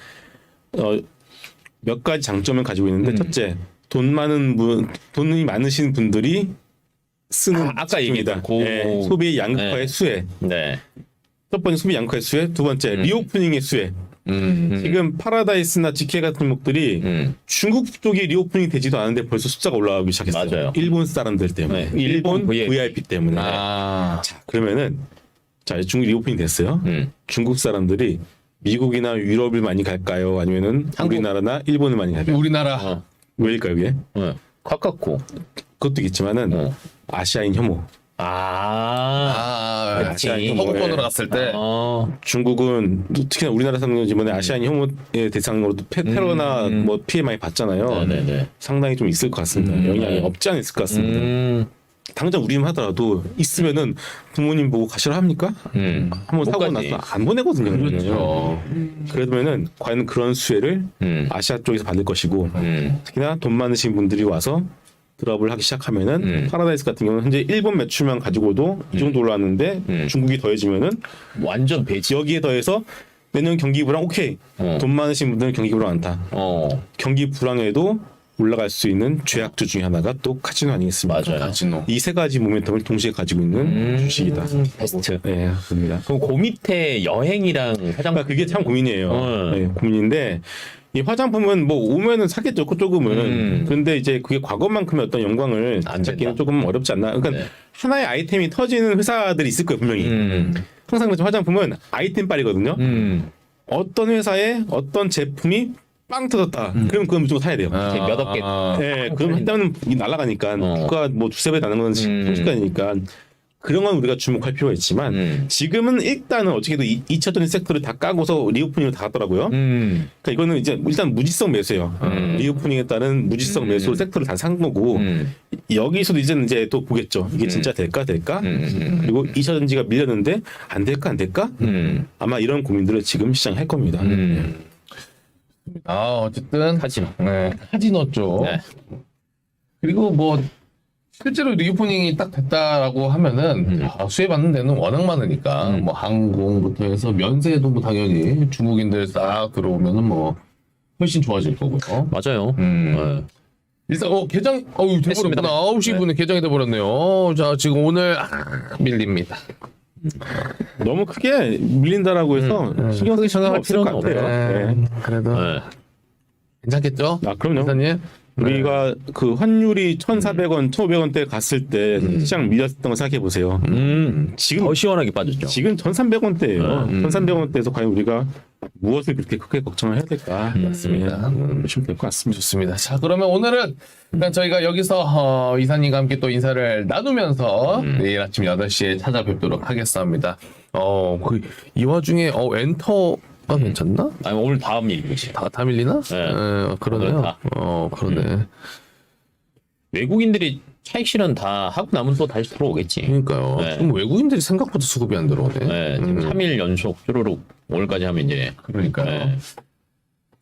몇 가지 장점을 가지고 있는데 첫째 돈이 많으신 분들이 쓰는 아까 지표입니다. 얘기했고. 네, 소비 양극화의 네. 수혜. 네. 첫 번째 소비 양극화의 수혜, 두 번째 리오프닝의 수혜. 지금 파라다이스나 지케 같은 종목들이 중국 쪽이 리오프닝 되지도 않은데 벌써 숫자가 올라가기 시작했어요. 맞아요. 일본 사람들 때문에, 네. 일본 VIP. VIP 때문에. 자, 그러면은 중국 리오프닝 됐어요. 중국 사람들이 미국이나 유럽을 많이 갈까요? 아니면은 우리나라나 일본을 많이 갈까요? 우리나라 왜일까요, 그게? 가깝고. 그것도 있지만은 아시아인 혐오. 그치. 허구권으로 갔을 때 중국은 특히나 우리나라 사는 이번에 아시아인 혐오의 대상으로 테러나 뭐 피해 많이 받잖아요. 네네. 상당히 좀 있을 것 같습니다. 영향이 없지 않을 것 같습니다. 당장 우리만 하더라도 있으면은 부모님 보고 가시라 합니까? 한번 사고 가지. 나서 안 보내거든요. 그렇죠. 그러면은 과연 그런 수혜를 아시아 쪽에서 받을 것이고 특히나 돈 많으신 분들이 와서 드랍을 하기 시작하면은 파라다이스 같은 경우는 현재 일본 매출만 가지고도 이 정도 올라왔는데 중국이 더해지면은 완전 배치. 여기에 더해서 내년 경기 불황 오케이 돈 많으신 분들은 경기 불황 않다. 경기 불황에도 올라갈 수 있는 죄악주 중에 하나가 또 카지노 아니겠습니까? 맞아요. 카지노. 이 세 가지 모멘텀을 동시에 가지고 있는 주식이다. 베스트. 네, 그렇습니다. 그럼 그 밑에 여행이랑 화장품. 그러니까 그게 참 고민이에요. 네, 고민인데 이 화장품은 뭐 오면은 사겠죠, 조금은. 그런데 이제 그게 과거만큼의 어떤 영광을 안 잡기는 된다. 조금 어렵지 않나. 그러니까 네. 하나의 아이템이 터지는 회사들이 있을 거예요, 분명히. 항상 그렇지만 화장품은 아이템빨이거든요. 어떤 회사에 어떤 제품이 빵 터졌다. 그럼 그건 무조건 사야 돼요. 몇 억 개. 네, 그럼 한다면 날아가니까 국가 뭐 두세 배 나는 건 순식간이니까 그런 건 우리가 주목할 필요가 있지만 지금은 일단은 어떻게든 2차 전지 섹터를 다 까고서 리오프닝을 다 갔더라고요. 그러니까 이거는 이제 일단 무지성 매수예요. 리오프닝에 따른 무지성 매수로 섹터를 다 산 거고 여기서도 이제 또 보겠죠. 이게 진짜 될까? 그리고 2차 전지가 밀렸는데 안 될까? 아마 이런 고민들을 지금 시장할 겁니다. 어쨌든 카지노. 네, 카지노 쪽. 네. 그리고 뭐 실제로 리오프닝이 딱 됐다라고 하면은 수혜받는 데는 워낙 많으니까 뭐 항공부터 해서 면세도 뭐 당연히 중국인들 싹 들어오면은 뭐 훨씬 좋아질 거고요. 맞아요. 네. 일단 개장 됐습니다. 돼버렸구나. 9시 분에 개장이 돼버렸네요. 자 지금 오늘 밀립니다. 너무 크게 밀린다라고 해서 신경 쓸 생각할 필요는 없을 것 같아요. 네. 그래도 네. 괜찮겠죠? 그럼요. 기사님? 우리가 그 환율이 1,400원, 1,500원대 갔을 때 시장 밀렸던 거 생각해 보세요. 지금 더 시원하게 빠졌죠. 지금 1,300원대예요. 1,300원대에서 과연 우리가 무엇을 그렇게 크게 걱정을 해야 될까? 맞습니다. 보시면 될 것 같습니다. 좋습니다. 자, 그러면 오늘은 일단 저희가 여기서 이사님과 함께 또 인사를 나누면서 내일 아침 8시에 찾아뵙도록 하겠습니다. 이 와중에 엔터가 괜찮나? 아니, 오늘 다음 일이지. 다 밀리나? 네. 그러네요. 오늘 다. 그러네. 외국인들이 차익 실현 다 하고 나면 또 다시 들어오겠지. 그러니까요. 네. 지금 외국인들이 생각보다 수급이 안 들어오네. 네, 지금 3일 연속 쭈루룩 오늘까지 하면 이제 그러니까요. 네.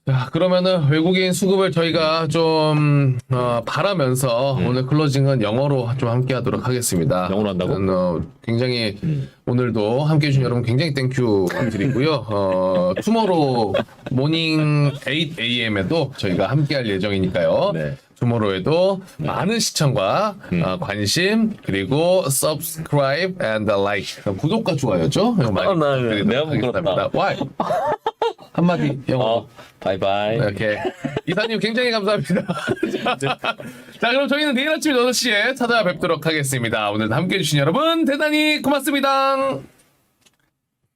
자, 그러면은 외국인 수급을 저희가 좀 바라면서 오늘 클로징은 영어로 좀 함께 하도록 하겠습니다. 영어로 한다고? 굉장히 오늘도 함께 해주신 여러분 굉장히 땡큐 드리고요. 투모로우 모닝 8 AM에도 저희가 함께 할 예정이니까요. 네. 투모로우에도 많은 시청과 관심 그리고 subscribe and like 구독과 좋아요죠. 많이 나 부탁드리도록 내가 부끄럽다. 하겠습니다. Why? 한마디 영어. 바이바이. 이렇게 이사님 굉장히 감사합니다. 자, 그럼 저희는 내일 아침 8시에 찾아뵙도록 하겠습니다. 오늘도 함께해 주신 여러분 대단히 고맙습니다.